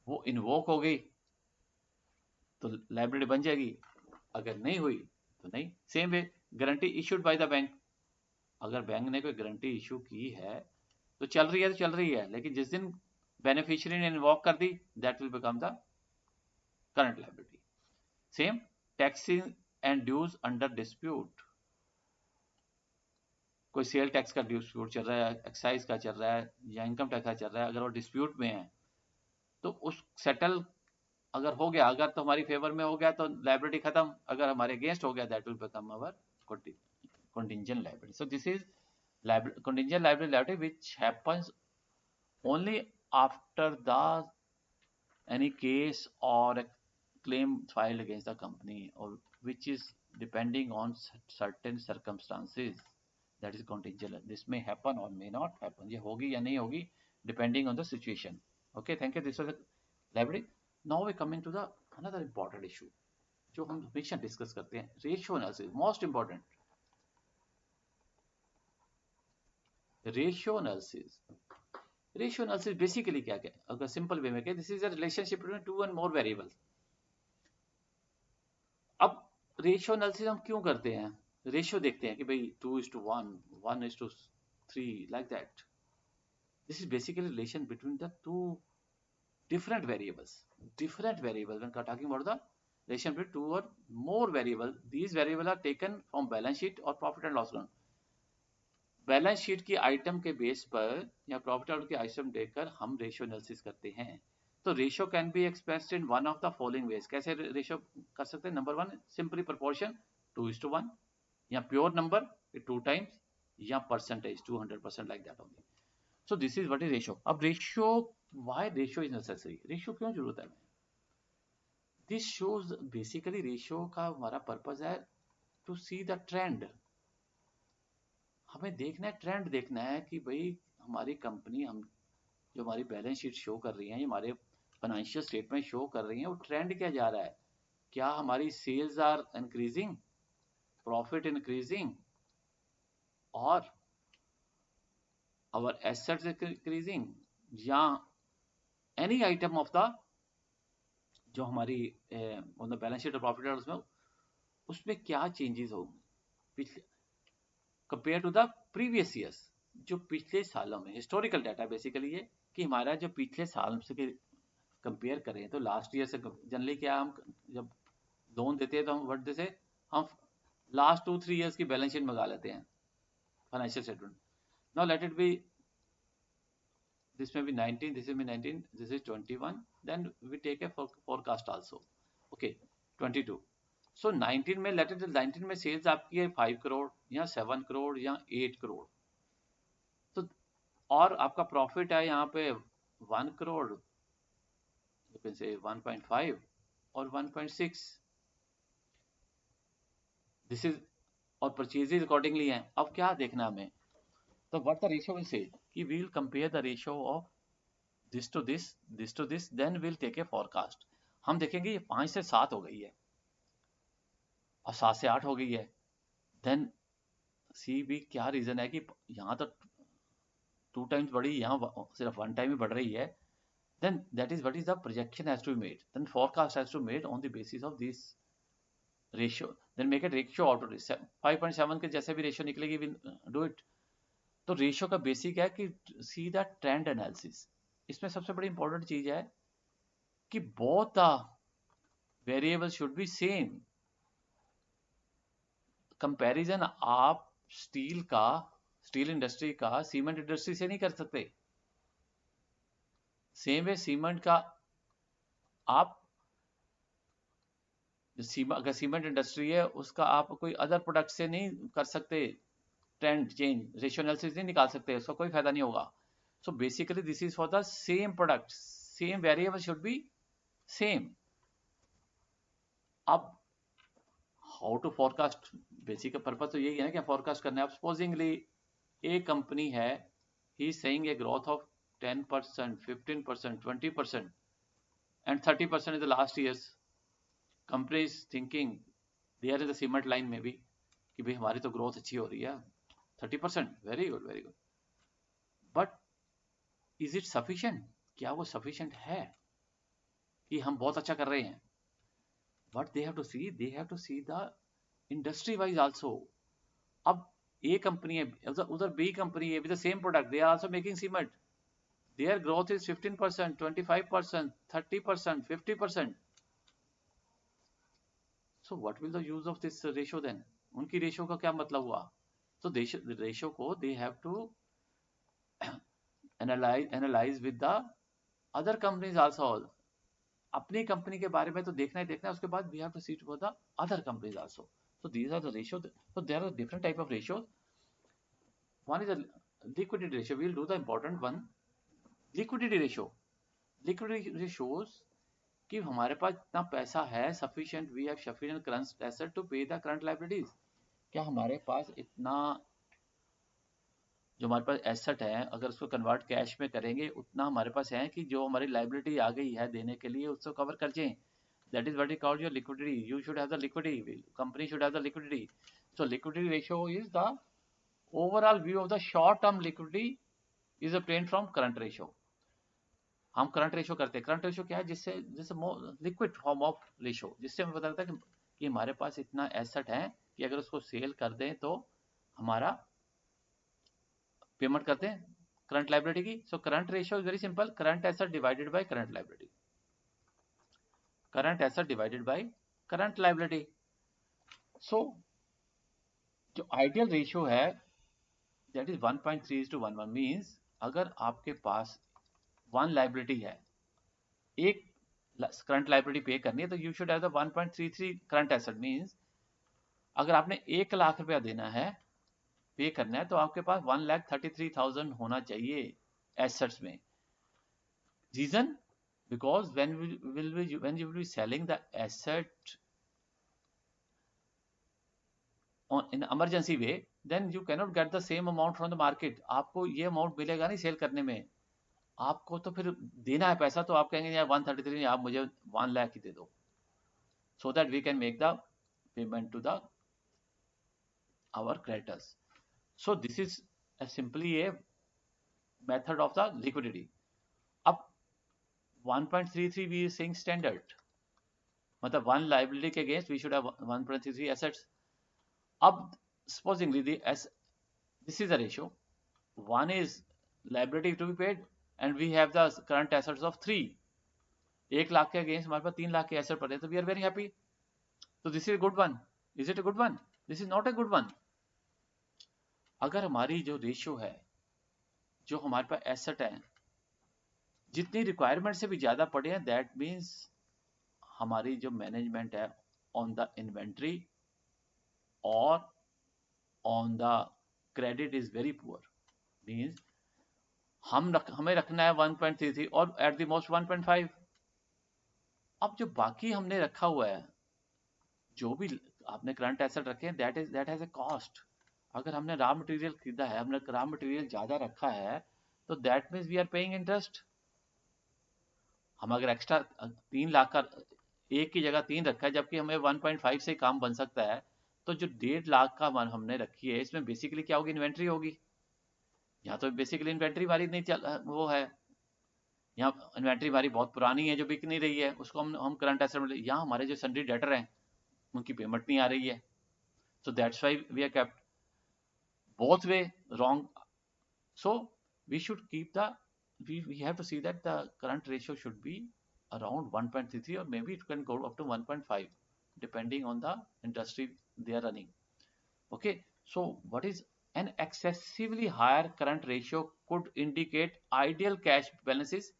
वो इन्वोक हो गई तो लायबिलिटी बन जाएगी, अगर नहीं हुई तो नहीं. Same way guarantee issued by the bank. अगर बैंक ने कोई गारंटी इशू की है तो चल रही है तो चल रही है, लेकिन जिस दिन बेनिफिशियरी ने इन्वोक कर दी, that will become the current liability. Same taxes and dues under dispute. कोई सेल टैक्स का डिस्प्यूट चल रहा है, एक्साइज का चल रहा है या इनकम टैक्स का चल रहा है, अगर वो डिस्प्यूट में है तो उस सेटल अगर हो गया, अगर तो हमारी फेवर में हो गया तो लायबिलिटी खत्म, अगर हमारे अगेंस्ट हो गया that will become our contingent liability. So this is contingent liability which happens only after the any case or a claim filed against the company, or which is depending on certain circumstances, that is contingent. This may happen or may not happen. ये होगी या नहीं होगी depending on the situation. Okay, thank you. This was a liability. Now we coming to the another important issue जो हम हमेशा discuss करते हैं, ratio analysis, most important. Ratio analysis. Ratio analysis basically क्या है? अगर सिंपल वे में कहें, this is a relationship between two and more variables. अब रेशियो एनालिसिस हम क्यों करते हैं? रेशियो देखते हैं कि भाई 2:1, 1:3, like that. This is basically relation between the two different variables. When talking about the relation between two or more variable, these variable are taken from balance sheet or profit and loss account. Balance sheet की item के base पर या profit and loss की item देखकर हम ratio analysis करते हैं। तो ratio can be expressed in one of the following ways. कैसे रेशियो कर सकते हैं? नंबर वन, सिंपली प्रोपोर्शन 2:1, या प्योर नंबर 2 टाइम्स, या percentage 200% like that only. So this is what is ratio. अब ratio, why ratio is necessary? Ratio क्यों जरूरत है? दिस शोज बेसिकली रेशियो का हमारा पर्पज है टू सी द ट्रेंड। हमें देखना है, ट्रेंड देखना है कि भाई हमारी कंपनी, हम जो हमारी बैलेंस शीट शो कर रही है, हमारे फाइनेंशियल स्टेटमेंट शो कर रही है, वो ट्रेंड क्या जा रहा है? क्या हमारी sales are increasing, profit increasing, और आवर एसेट्स इंक्रीजिंग, या एनी आइटम ऑफ द जो हमारी बैलेंस शीट और प्रॉफिट है उसमें क्या चेंजेस होंगे compare to the previous years, जो पिछले सालों में हिस्टोरिकल डाटा बेसिकली ये कि हमारा जो पिछले साल से कंपेयर करें तो लास्ट ईयर से जनरली क्या, हम जब लोन देते हैं तो हम व्हाट से हम लास्ट 2-3 ईयर्स की बैलेंस शीट मंगा लेते हैं, financial statement. Now let it be, this may be 19, this may be 19, this is 21, then we take a forecast also, okay, 22. So 19 में let it 19 में सेल्स आपकी है 5 करोड़ या 7 करोड़ या 8 करोड़, तो और आपका प्रॉफिट है यहाँ पे 1 करोड़, you can say 1.5 और 1.6, this is, और परचेजेज अकॉर्डिंगली हैं। अब क्या देखना हमें? तो what the ratio will say कि we will compare the ratio of this to this, this to this, then will take a forecast. हम देखेंगे ये 5 से 7 हो गई है और 7 से 8 हो गई है, देन सी भी क्या रीजन है कि यहाँ तो 2 टाइम्स बढ़ी, यहाँ सिर्फ 1 टाइम ही बढ़ रही है, then that is what is the projection has to be made, then forecast has to made on the basis of this ratio, then make it ratio out of 5.7 के जैसे भी रेशियो निकलेगी विल डू इट। तो ratio का basic है कि see the trend analysis. इसमें सबसे बड़ी इंपॉर्टेंट चीज है कि both the variable should be same. Comparison आप स्टील इंडस्ट्री का सीमेंट इंडस्ट्री से नहीं कर सकते। सेम वे सीमेंट का आप अगर सीमेंट इंडस्ट्री है उसका आप कोई अदर प्रोडक्ट से नहीं कर सकते, ट्रेंड चेंज रेशियो एनालिसिस नहीं निकाल सकते, उसका कोई फायदा नहीं होगा। So basically this is for the same product, same variable should be same. अब how to forecast, basic purpose तो यही है ना कि फोरकास्ट करना है। अब सपोजिंगली एक कंपनी है, he saying a growth of 10%, 15%, 20% and 30% in the last years. Company is thinking they are in the cement line maybe कि भाई हमारी तो ग्रोथ अच्छी हो रही है 30%, very good very good, but is it sufficient? क्या वो सफिशिएंट है कि हम बहुत अच्छा कर रहे हैं? But they have to see the industry wise also. अब ए कंपनी है, उधर बी कंपनी है with the same product, they are also making cement, their growth is 15%, 25%, 30%, 50%. So what will the use of this ratio then? उनकी ratio का क्या मतलब हुआ? तो रेशियो को they have to analyze with the other companies also. अपनी company के बारे में तो देखना ही देखना है, उसके बाद we have to see for the other companies also. So these are the ratios. So there are different type of ratios. One is a liquidity ratio. We will do the important one. Liquidity ratio shows कि हमारे पास इतना पैसा है, sufficient, we have sufficient current asset to pay the current liabilities. क्या हमारे पास इतना जो हमारे पास एसेट है, अगर उसको कन्वर्ट कैश में करेंगे उतना हमारे पास है कि जो हमारी लायबिलिटी आ गई है देने के लिए उसको कवर कर जाए। That is what is called your liquidity. You should have the liquidity, company should have the liquidity. So liquidity ratio is the overall view of the short term liquidity is obtained from current ratio. हम current ratio करते हैं। Current ratio क्या है? जिससे liquid form of ratio, जिससे हमें पता लगता है कि हमारे पास इतना एसेट है कि अगर उसको सेल कर दें तो हमारा पेमेंट करते हैं करंट लाइबिलिटी की. So current ratio is very simple, current asset divided by current liability, current asset divided by current liability. So जो आइडियल रेशियो है दैट इज 1.3:1 मीन्स अगर आपके पास वन लाइबिलिटी है, एक करंट लाइबिलिटी पे करनी है, तो you should have the 1.33 current asset. Means अगर आपने 1 लाख रुपया देना है, पे करना है, तो आपके पास 1,33,000 होना चाहिए एसेट्स में. Reason because when you will be selling the asset in emergency way, then you cannot get the same amount from the market. आपको ये अमाउंट मिलेगा नहीं सेल करने में, आपको तो फिर देना है पैसा, तो आप कहेंगे यार 133 आप मुझे 1 लाख ही दे दो, so that we can make the payment to the our creditors. So this is simply a method of the liquidity. अब 1.33 we is saying standard, मतलब one liability के against we should have 1.33 assets. अब supposingly this is the ratio, one is liability to be paid and we have the current assets of 3. 1 lakh के against हमारे पास 3 लाख के asset पड़े, तो we are very happy. तो this is a good one. Is it a good one? This is not a good one. अगर हमारी जो ratio है, जो हमारे पास एसेट है, जितनी रिक्वायरमेंट से भी ज्यादा पड़े हैं, दैट मीन्स हमारी जो मैनेजमेंट है ऑन द इन्वेंट्री और on the credit is very poor. Means हमें रखना है 1.33 और एट द मोस्ट 1.5. अब जो बाकी हमने रखा हुआ है, जो भी आपने करंट एसेट रखे हैं, दैट हैज ए कॉस्ट. अगर हमने रॉ मटेरियल खरीदा है, हमने रॉ मटेरियल ज्यादा रखा है, तो that means we are paying interest. हम अगर एक्स्ट्रा 3 लाख का एक की जगह 3 रखा है, जबकि हमें 1.5 से काम बन सकता है, तो जो 1.5 लाख का हमने रखी है, इसमें बेसिकली क्या होगी? इन्वेंट्री होगी. यहाँ तो बेसिकली इन्वेंट्री हमारी नहीं चल, वो है, यहाँ इन्वेंट्री हमारी बहुत पुरानी है जो बिक नहीं रही है, उसको हम करंट एसेट में. यहाँ हमारे जो सन्ड्री डेटर हैं, उनकी पेमेंट नहीं आ रही है, so that's why we are kept both way wrong. So we should keep the we have to see that the current ratio should be around 1.33 or maybe it can go up to 1.5 depending on the industry they are running. Okay, so what is an excessively higher current ratio could indicate ideal cash balances,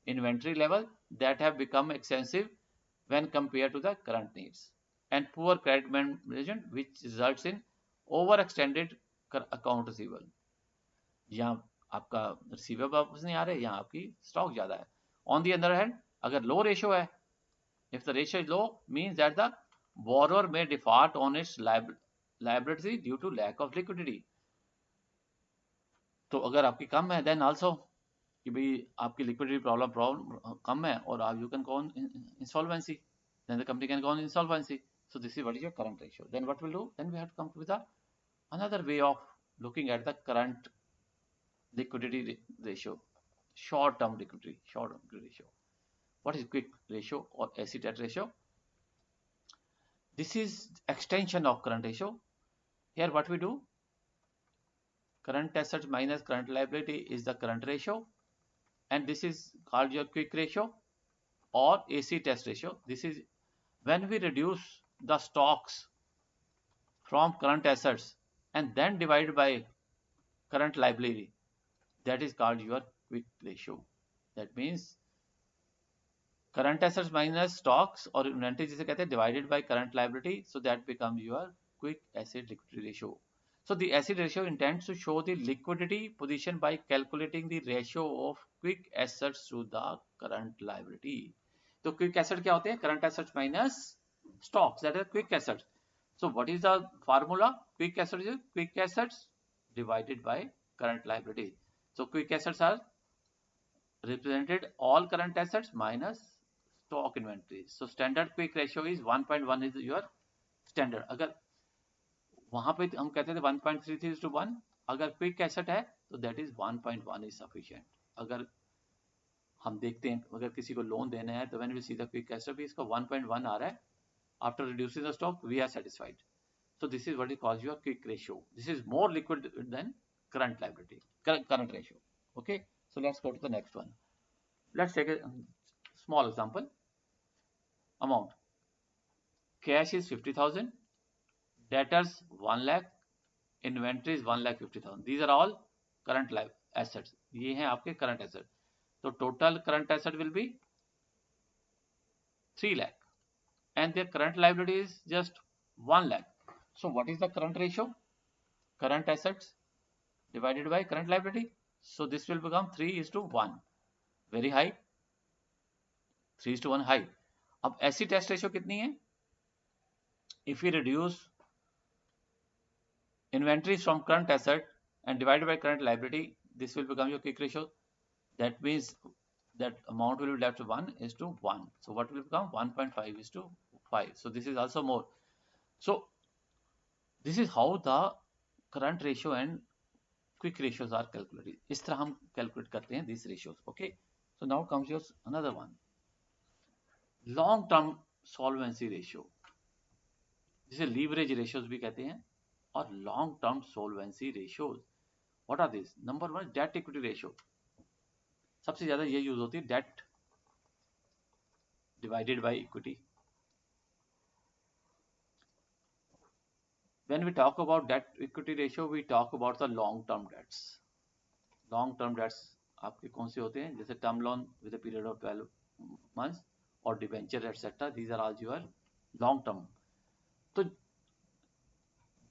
inventory level that have become excessive when compared to the current needs, and poor credit management which results in overextended account receivable. यहाँ आपका receivable वापस नहीं आ रहे, यहाँ आपकी stock ज्यादा है. On the other hand, अगर लो रेशियो है, if the ratio is low means that the borrower may default on its liability due to lack of liquidity. तो अगर आपकी कम है, देन आल्सो कि भाई आपकी लिक्विडिटी प्रॉब्लम कम है और आप you can go on insolvency, then the company can go on insolvency. So this is what is your current ratio. Then what we'll do? Then we have to come up with another way of looking at the current liquidity ratio, short-term liquidity ratio. What is quick ratio or AC debt ratio? This is extension of current ratio. Here what we do? Current assets minus current liability is the current ratio, and this is called your quick ratio or AC test ratio. This is when we reduce the stocks from current assets and then divide by current liability, that is called your quick ratio. That means current assets minus stocks or inventory जिसे कहते हैं divided by current liability, so that becomes your quick asset liquidity ratio. So the asset ratio intends to show the liquidity position by calculating the ratio of quick assets to the current liability. तो quick asset क्या होते हैं? Current assets minus stocks, that is quick assets. So what is the formula? Quick assets is quick assets divided by current liability. So quick assets are represented all current assets minus stock inventory. So standard quick ratio is 1.1 is your standard. अगर वहां पे हम कहते थे 1.33:1, अगर quick asset है तो that is 1.1 is sufficient. अगर हम देखते हैं अगर किसी को लोन देना है तो when we see the quick asset भी इसका 1.1 आ रहा है, after reducing the stock we are satisfied. So this is what is called your quick ratio. This is more liquid than current liability, current ratio. Okay, so let's go to the next one. Let's take a small example. Amount: cash is 50,000, debtors 1 lakh, inventory is 1,50,000. These are all current life assets. ये हैं आपके current assets. So total current asset will be 3 lakh, and their current liability is just 1 lakh. So what is the current ratio? Current assets divided by current liability. So this will become 3:1. Very high. 3:1 high. अब ऐसी test ratio कितनी है? If we reduce inventories from current asset and divided by current liability, this will become your quick ratio. That means that amount will be left 1:1. So what will become? 1.5:5. So this is also more. So this is how the current ratio and quick ratios are calculated. इस तरह हम calculate करते हैं these ratios. Okay. So now comes your another one. Long term solvency ratio. जिसे leverage ratios भी कहते हैं और long term solvency ratios. What are these? Number one, debt equity ratio. सबसे ज्यादा ये यूज होती है debt divided by equity. When we talk about debt equity ratio, we talk about the long term debts. Long term debts आपके कौन से होते हैं? जैसे term loan with a period of 12 months और debenture etc. These are all your long term. तो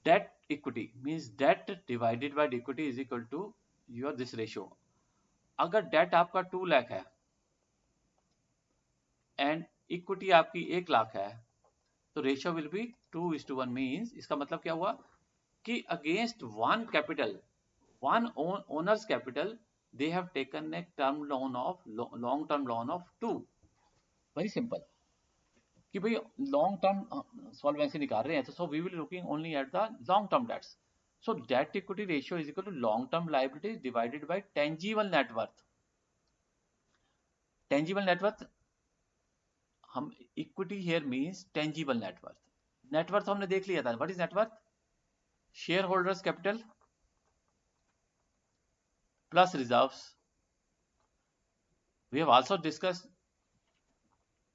debt equity means debt divided by equity is equal to your this ratio. अगर debt आपका 2 लाख है and equity आपकी 1 लाख है, तो ratio will be 2:1 means इसका मतलब क्या हुआ कि against one capital, one owners capital, they have taken a term loan of long term loan of 2. Very simple कि भाई लॉन्ग टर्म सॉल्वेंसी निकाल रहे हैं, तो so we will looking only at the long term debts. So debt equity ratio is equal to long term liability divided by tangible net worth. Tangible net worth हम equity here means tangible net worth. Net worth हमने देख लिया था. What is net worth? Share holders capital plus reserves. We have also discuss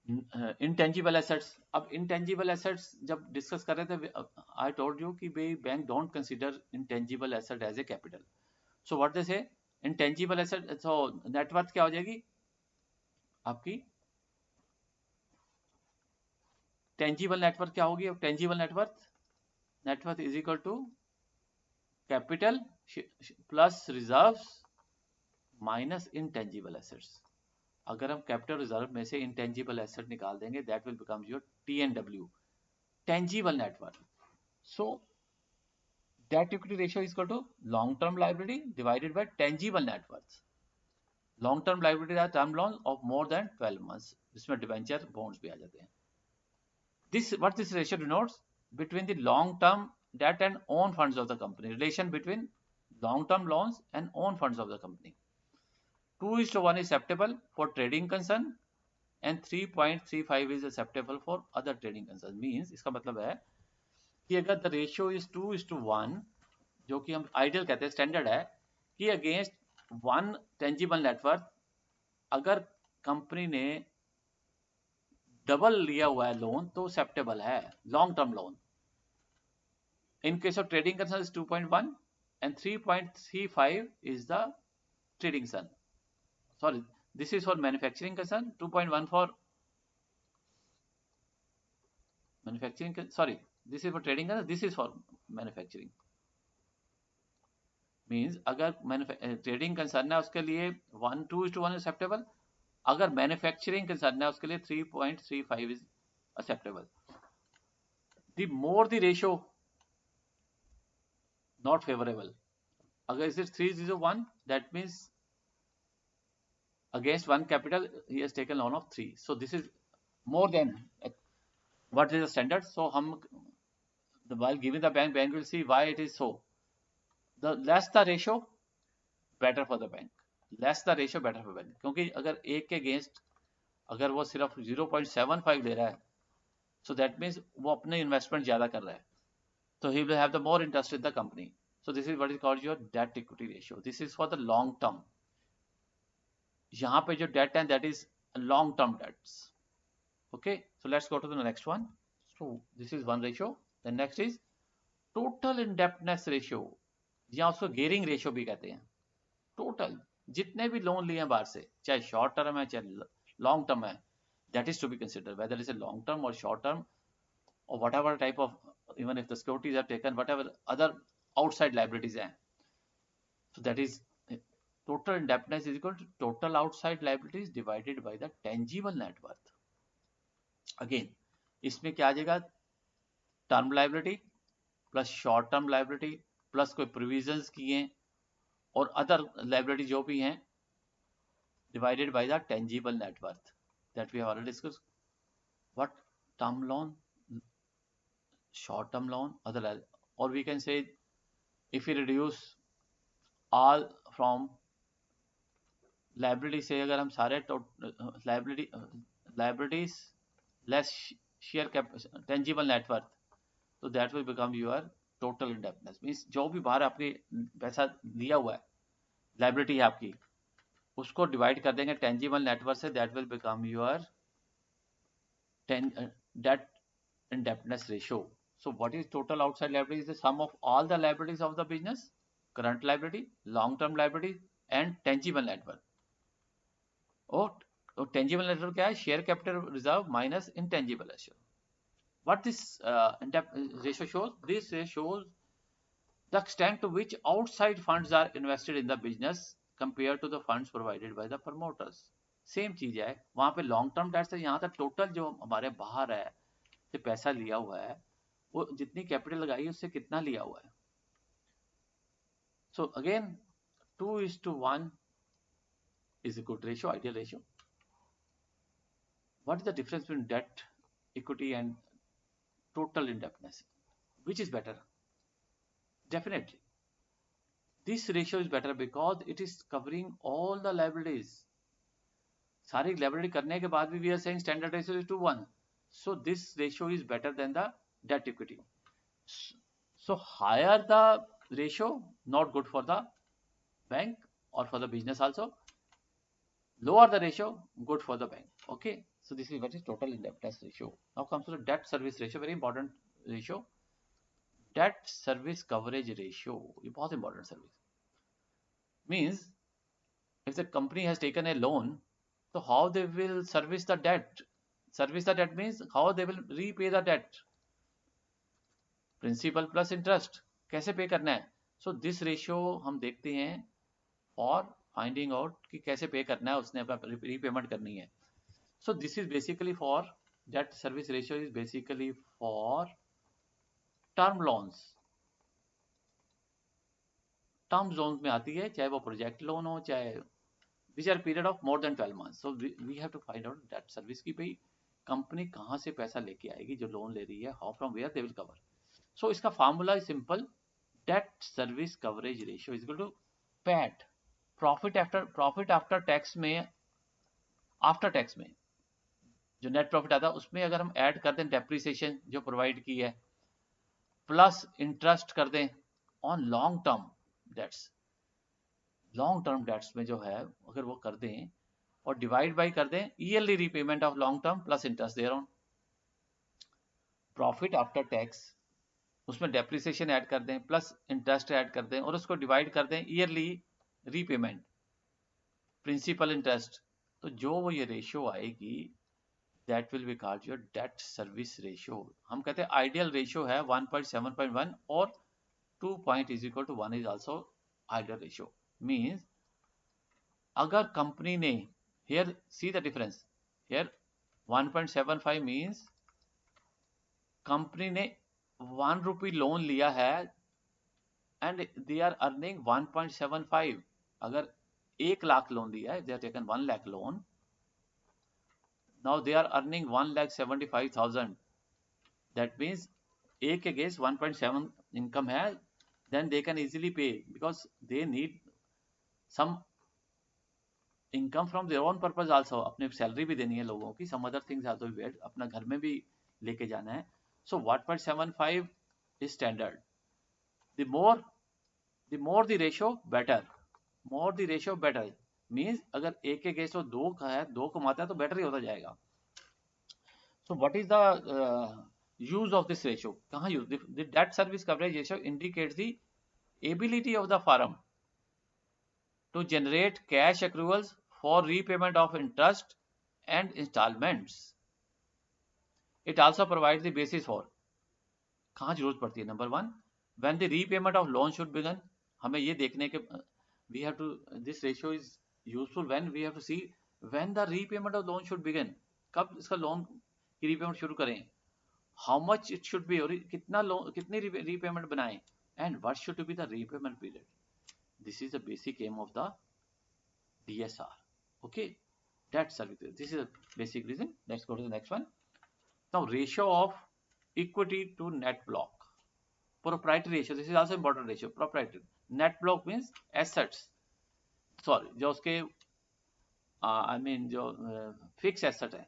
intangible assets. अब intangible assets जब discuss कर रहे थे, आई टोल्ड यू कि भाई bank don't consider intangible asset as a capital. So what they say intangible asset, so net worth क्या हो जाएगी आपकी? टेंजिबल नेटवर्थ क्या होगी? अब tangible net worth is equal to capital plus reserves minus intangible assets. अगर हम कैपिटल रिजर्व में से इंटेंजिबल एसेट निकाल देंगे, that will become your TNW, tangible net worth. So debt equity ratio is equal to long term liability divided by tangible net worth. Long term liability are term loan of more than 12 months, जिसमें debenture bonds भी आ जाते हैं. This what this ratio denotes? Between the long term debt and own funds of the company. Relation between long term loans and own funds of the company. 2:1 is acceptable for trading concern and 3.35 is acceptable for other trading concern. Means इसका मतलब है कि अगर the ratio is 2:1, जो कि हम ideal कहते हैं, स्टैंडर्ड है कि अगेंस्ट वन टेंजिबल नेटवर्थ अगर कंपनी ने डबल लिया हुआ है लोन तो एक्सेप्टेबल है, long term loan. In case of trading concern is 2.1 and 3.35 is the trading concern. Sorry, this is for manufacturing concern. 2.1 for manufacturing. Sorry, this is for trading concern. This is for manufacturing. Means अगर trading concern है उसके लिए 2:1 acceptable. अगर manufacturing concern है उसके लिए 3.35 is acceptable. The more the ratio not favourable. अगर is it 3:1, that means against one capital he has taken loan of 3. So this is more than what is the standard. सो हम while giving the bank will see why it is so. The less the ratio, better for the bank. Less the ratio better for bank. क्योंकि अगर एक के against अगर वो सिर्फ 0.75 ले रहा है, सो दैट मीन्स वो अपने इन्वेस्टमेंट ज्यादा कर रहा है, तो he will have the more interest in the company. So this is what is called your debt equity ratio. This is for the long term. यहाँ पे जो डेट है that is long term debts. Okay, so let's go to the next one. So this is one ratio. The next is total indebtedness ratio, या उसको gearing ratio भी कहते हैं. Total जितने भी लोन लिए हैं बाहर से, चाहे शॉर्ट टर्म है चाहे लॉन्ग टर्म है, that is to be consider whether is a long term और short term or whatever type of, even if the securities are taken, whatever other outside liabilities हैं. So that is total indebtedness is equal to total outside liabilities divided by the tangible net worth. Again, इसमें क्या आ जाएगा, term liability plus short term liability plus कोई provisions किए और other liability जो भी हैं divided by the tangible net worth that we have already discussed. What term loan, short term loan, other, or we can say if we reduce all from liability से, अगर हम सारे liabilities less share tangible net worth, तो that will become your total indebtedness. Means जो भी बाहर आपके पैसा दिया हुआ है, liability है आपकी, उसको डिवाइड कर देंगे tangible net worth से, that will become your debt indebtedness ratio. So what is total outside liability? Is the sum of all the liabilities of the business, current liability, long term liability and tangible net worth. और tangible net worth क्या है? Share capital reserve minus intangible ratio. What this ratio shows? This shows the extent to which outside funds are invested in the business compared to the funds provided by the promoters. Same चीज है, वहां पे long term debt से यहाँ तक total जो हमारे बाहर है से पैसा लिया हुआ है, वो जितनी कैपिटल लगाई है उससे कितना लिया हुआ है. So again 2:1 is a good ratio, ideal ratio. What is the difference between debt, equity and total indebtedness? Which is better? Definitely this ratio is better because it is covering all the liabilities. सारी liability करने के बाद भी we are saying standard ratio is 2:1. So this ratio is better than the debt equity. So higher the ratio, not good for the bank or for the business also. Lower the ratio, good for the bank. Okay, so this is what is total indebtedness ratio. Now comes to the debt service ratio, very important ratio. Debt service coverage ratio, ये बहुत important service. Means if the company has taken a loan, so how they will service the debt? Service the debt means how they will repay the debt. Principal plus interest कैसे पे करना है? So this ratio हम देखते हैं और finding out कि कैसे पे करना है, उसने अपना रीपेमेंट करनी है. So this is basically for debt service ratio is basically for term loans. Term loans में आती है, चाहे वो प्रोजेक्ट लोन हो, चाहे which are period of more than 12 months. So we have to find out debt service की भाई company कहाँ से पैसा लेके आएगी जो लोन ले रही है, how from where they will cover. So इसका formula is simple, debt service coverage ratio is equal to PAT, profit after tax में, आफ्टर टैक्स में जो नेट प्रॉफिट आता है उसमें अगर हम ऐड कर दें डेप्रिसिएशन जो प्रोवाइड की है, प्लस इंटरेस्ट कर दें on long term dates, long term dates में जो है अगर वो कर दें और डिवाइड बाई कर दें yearly repayment of long term plus interest there on, profit after tax उसमें डेप्रिसिएशन ऐड कर दें प्लस इंटरेस्ट ऐड कर दें और उसको डिवाइड कर दें ईयरली रीपेमेंट प्रिंसिपल इंटरेस्ट, तो जो वो ये रेशियो आएगी that will be called your debt service ratio. हम कहते हैं ideal ratio है 1.7.1 और 2 is equal to 1 is also ideal ratio. Means अगर कंपनी ने, here see the difference, here 1.75 means company ने 1 रुपी लोन लिया है and they are earning 1.75. अगर 1 लाख लोन लिया है, they have taken 1 lakh loan, now they are earning 1,75,000. That means A के against 1.7 income है, then they can easily pay because they need some income from their own purpose also. अपने salary भी देनी है लोगों की, some other things also be paid, अपना घर में भी लेके जाना है. So 1.75 is standard. The more the ratio, better. More the ratio, better. Means अगर एक के केस तो दो का है, दो कमाता है तो बेटर ही होता जाएगा. So what is the use of this ratio? कहाँ use? The debt service coverage ratio indicates the ability of the firm to generate cash accruals for repayment of interest and installments. It also provides the basis for. कहाँ जरूरत पड़ती है? Number one, when the repayment of loan should begin. हमें ये देखने के we have to, this ratio is useful when we have to see when the repayment of loan should begin. कब इसका लोन की रीपेमेंट शुरू करें? How much it should be, और कितना लोन, कितनी रीपेमेंट बनाएं, and what should be the repayment period. This is the basic aim of the DSR. Okay, debt service. This is a basic reason. Let's go to the next one. Now, ratio of equity to net block. Proprietary ratio. This is also important ratio. Proprietary. Net block means assets. Sorry, जो उसके I mean जो fixed asset है.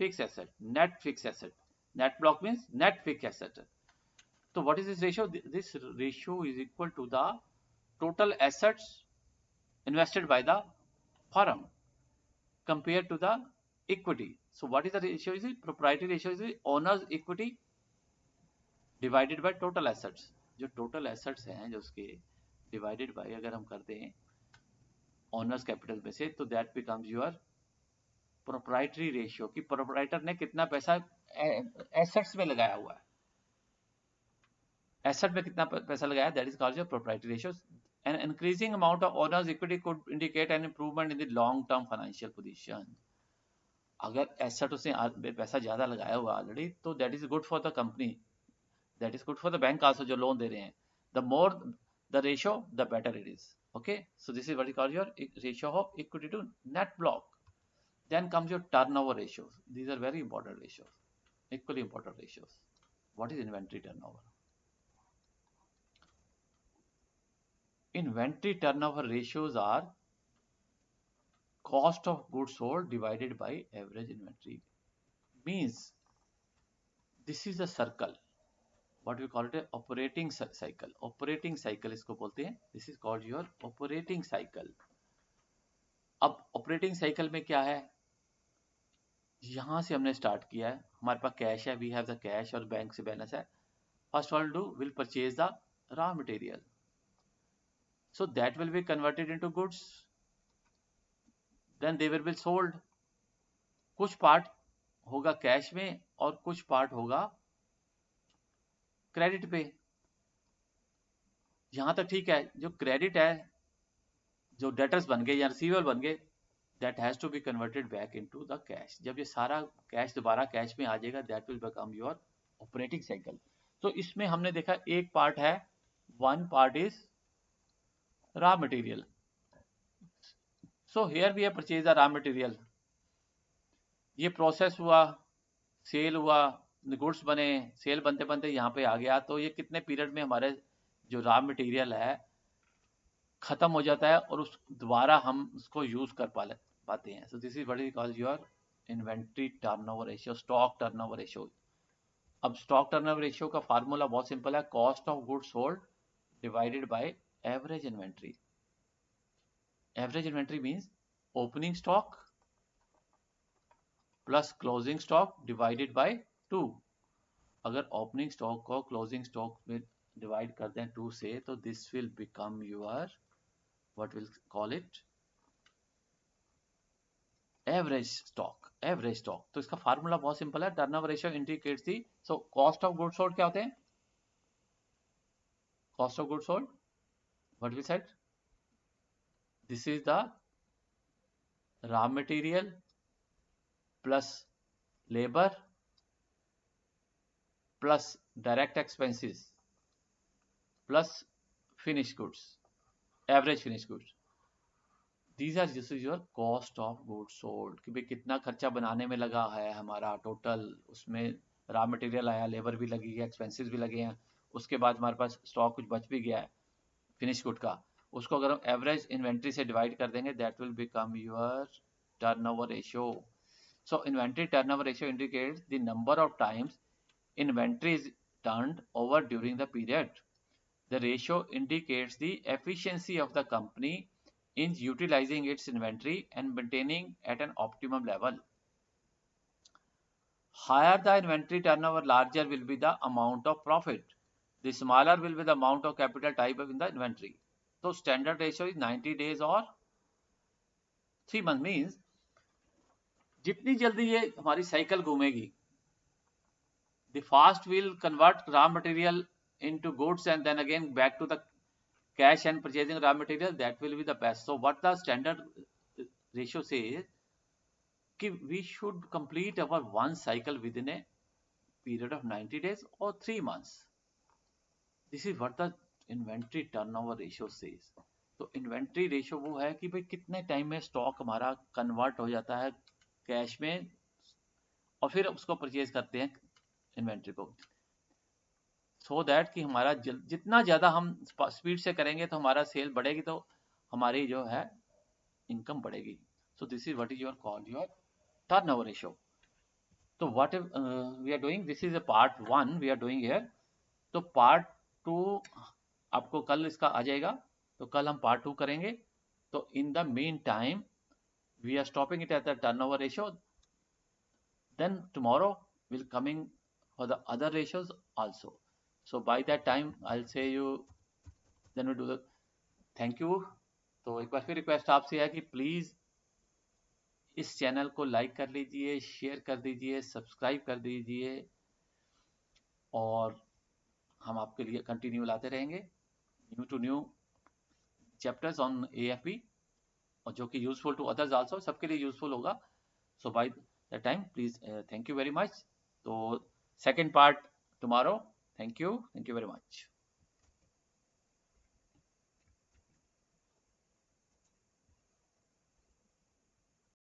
Fixed asset. Net fixed asset. Net block means net fixed asset. So what is this ratio? This ratio is equal to the total assets invested by the firm compared to the equity. So what is the ratio? Is it proprietary ratio? Is the owner's equity divided by total assets. जो total assets हैं जो उसके divided by अगर हम करते हैं owners capital में से, तो that becomes your proprietary ratio कि proprietor ने कितना पैसा assets में लगाया हुआ है. Asset में कितना पैसा लगाया, that is called your proprietary ratio. An increasing amount of owner's equity could indicate an improvement in the long-term financial position. अगर asset उसने पैसा ज़्यादा लगाया हुआ ऑलरेडी, तो that is good for the company, that is good for the bank also जो loan दे रहे हैं. The more the ratio, the better it is. Okay, so this is what you call your ratio of equity to net block. Then comes your turnover ratios. These are very important ratios, equally important ratios. What is inventory turnover? Inventory turnover ratios are cost of goods sold divided by average inventory. Means this is a circle, what we call it a operating cycle. Operating cycle इसको बोलते हैं. This is called your operating cycle. अब operating cycle में क्या है, यहाँ से हमने स्टार्ट किया है, हमारे पास कैश है, we have the cash और बैंक से बैलेंस है. First what we'll do, we'll purchase the raw material. So that will be converted into goods. Then they will be sold. कुछ पार्ट होगा कैश में और कुछ पार्ट होगा क्रेडिट पे. यहां तक ठीक है. जो क्रेडिट है, जो डेटर्स बन गए या रिसीवेबल बन गए, that has to be converted back into the cash. जब ये सारा कैश दोबारा कैश में आ जाएगा, that will become your operating cycle. तो इसमें हमने देखा एक पार्ट है, one part is raw material. So here we have purchase the raw material. ये प्रोसेस हुआ, सेल हुआ, गुड्स बने, सेल बनते बनते यहाँ पे आ गया. तो ये कितने पीरियड में हमारे जो रॉ मटेरियल है खत्म हो जाता है और उस दोबारा हम उसको यूज कर पाते हैं. So this is what is called your inventory turnover ratio, stock turnover ratio. अब स्टॉक टर्नओवर रेशियो का फार्मूला बहुत सिंपल है, cost of goods sold divided by average inventory. Average inventory means opening stock plus closing stock divided by 2. अगर opening stock को closing stock में divide करते हैं 2 से, तो this will become your what we'll call it average stock. Average stock. तो इसका formula बहुत सिंपल है, turnover ratio indicates the. So cost of goods sold क्या होते हैं? Cost of goods sold, what we said, this is the raw material plus labour plus direct expenses plus finish goods, average finish goods. These are this is your cost of goods sold कि भाई कितना खर्चा बनाने में लगा है हमारा total. उसमें रॉ मटेरियल आया, लेबर भी लगी है, एक्सपेंसेस भी लगे हैं, उसके बाद हमारे पास स्टॉक कुछ बच भी गया है फिनिश गुड का. उसको अगर हम एवरेज इन्वेंट्री से डिवाइड कर देंगे, that will become your turnover ratio. So inventory turnover ratio indicates the number of times inventory is turned over during the period. The ratio indicates the efficiency of the company in utilizing its inventory and maintaining at an optimum level. Higher the inventory turnover, larger will be the amount of profit. The smaller will be the amount of capital tied up in the inventory. So standard ratio is 90 days or 3 months. Means जितनी जल्दी ये हमारी cycle घूमेगी, the fast will convert raw material into goods and then again back to the cash and purchasing raw material. That will be the best. So what the standard ratio says, कि we should complete our one cycle within a period of 90 days or 3 months. This is what the inventory turnover ratio says. तो inventory ratio वो है कि भाई कितने time में stock हमारा convert हो जाता है कैश में और फिर उसको परचेज करते हैं इन्वेंट्री को, सो दैट कि हमारा जितना ज़्यादा हम स्पीड से करेंगे तो हमारा सेल बढ़ेगी, तो हमारी जो है इनकम बढ़ेगी. So this is what is your call your turnover ratio. तो what we are doing, this is a part 1 we are doing here. तो पार्ट 2 आपको कल इसका आ जाएगा, तो कल हम पार्ट 2 करेंगे. तो in the mean time we are stopping it at the turnover ratio. Then tomorrow will coming for the other ratios also. So by that time I'll say you, then we do the thank you. तो एक बार फिर request आपसे है कि please इस channel को like कर लीजिए, शेयर कर दीजिए, सब्सक्राइब कर दीजिए और हम आपके लिए कंटिन्यू लाते रहेंगे new to new chapters on AFP और जो कि यूजफुल टू अदर्स आल्सो, सबके लिए यूजफुल होगा. So by the time please thank you very much. तो second part tomorrow. Thank you very much.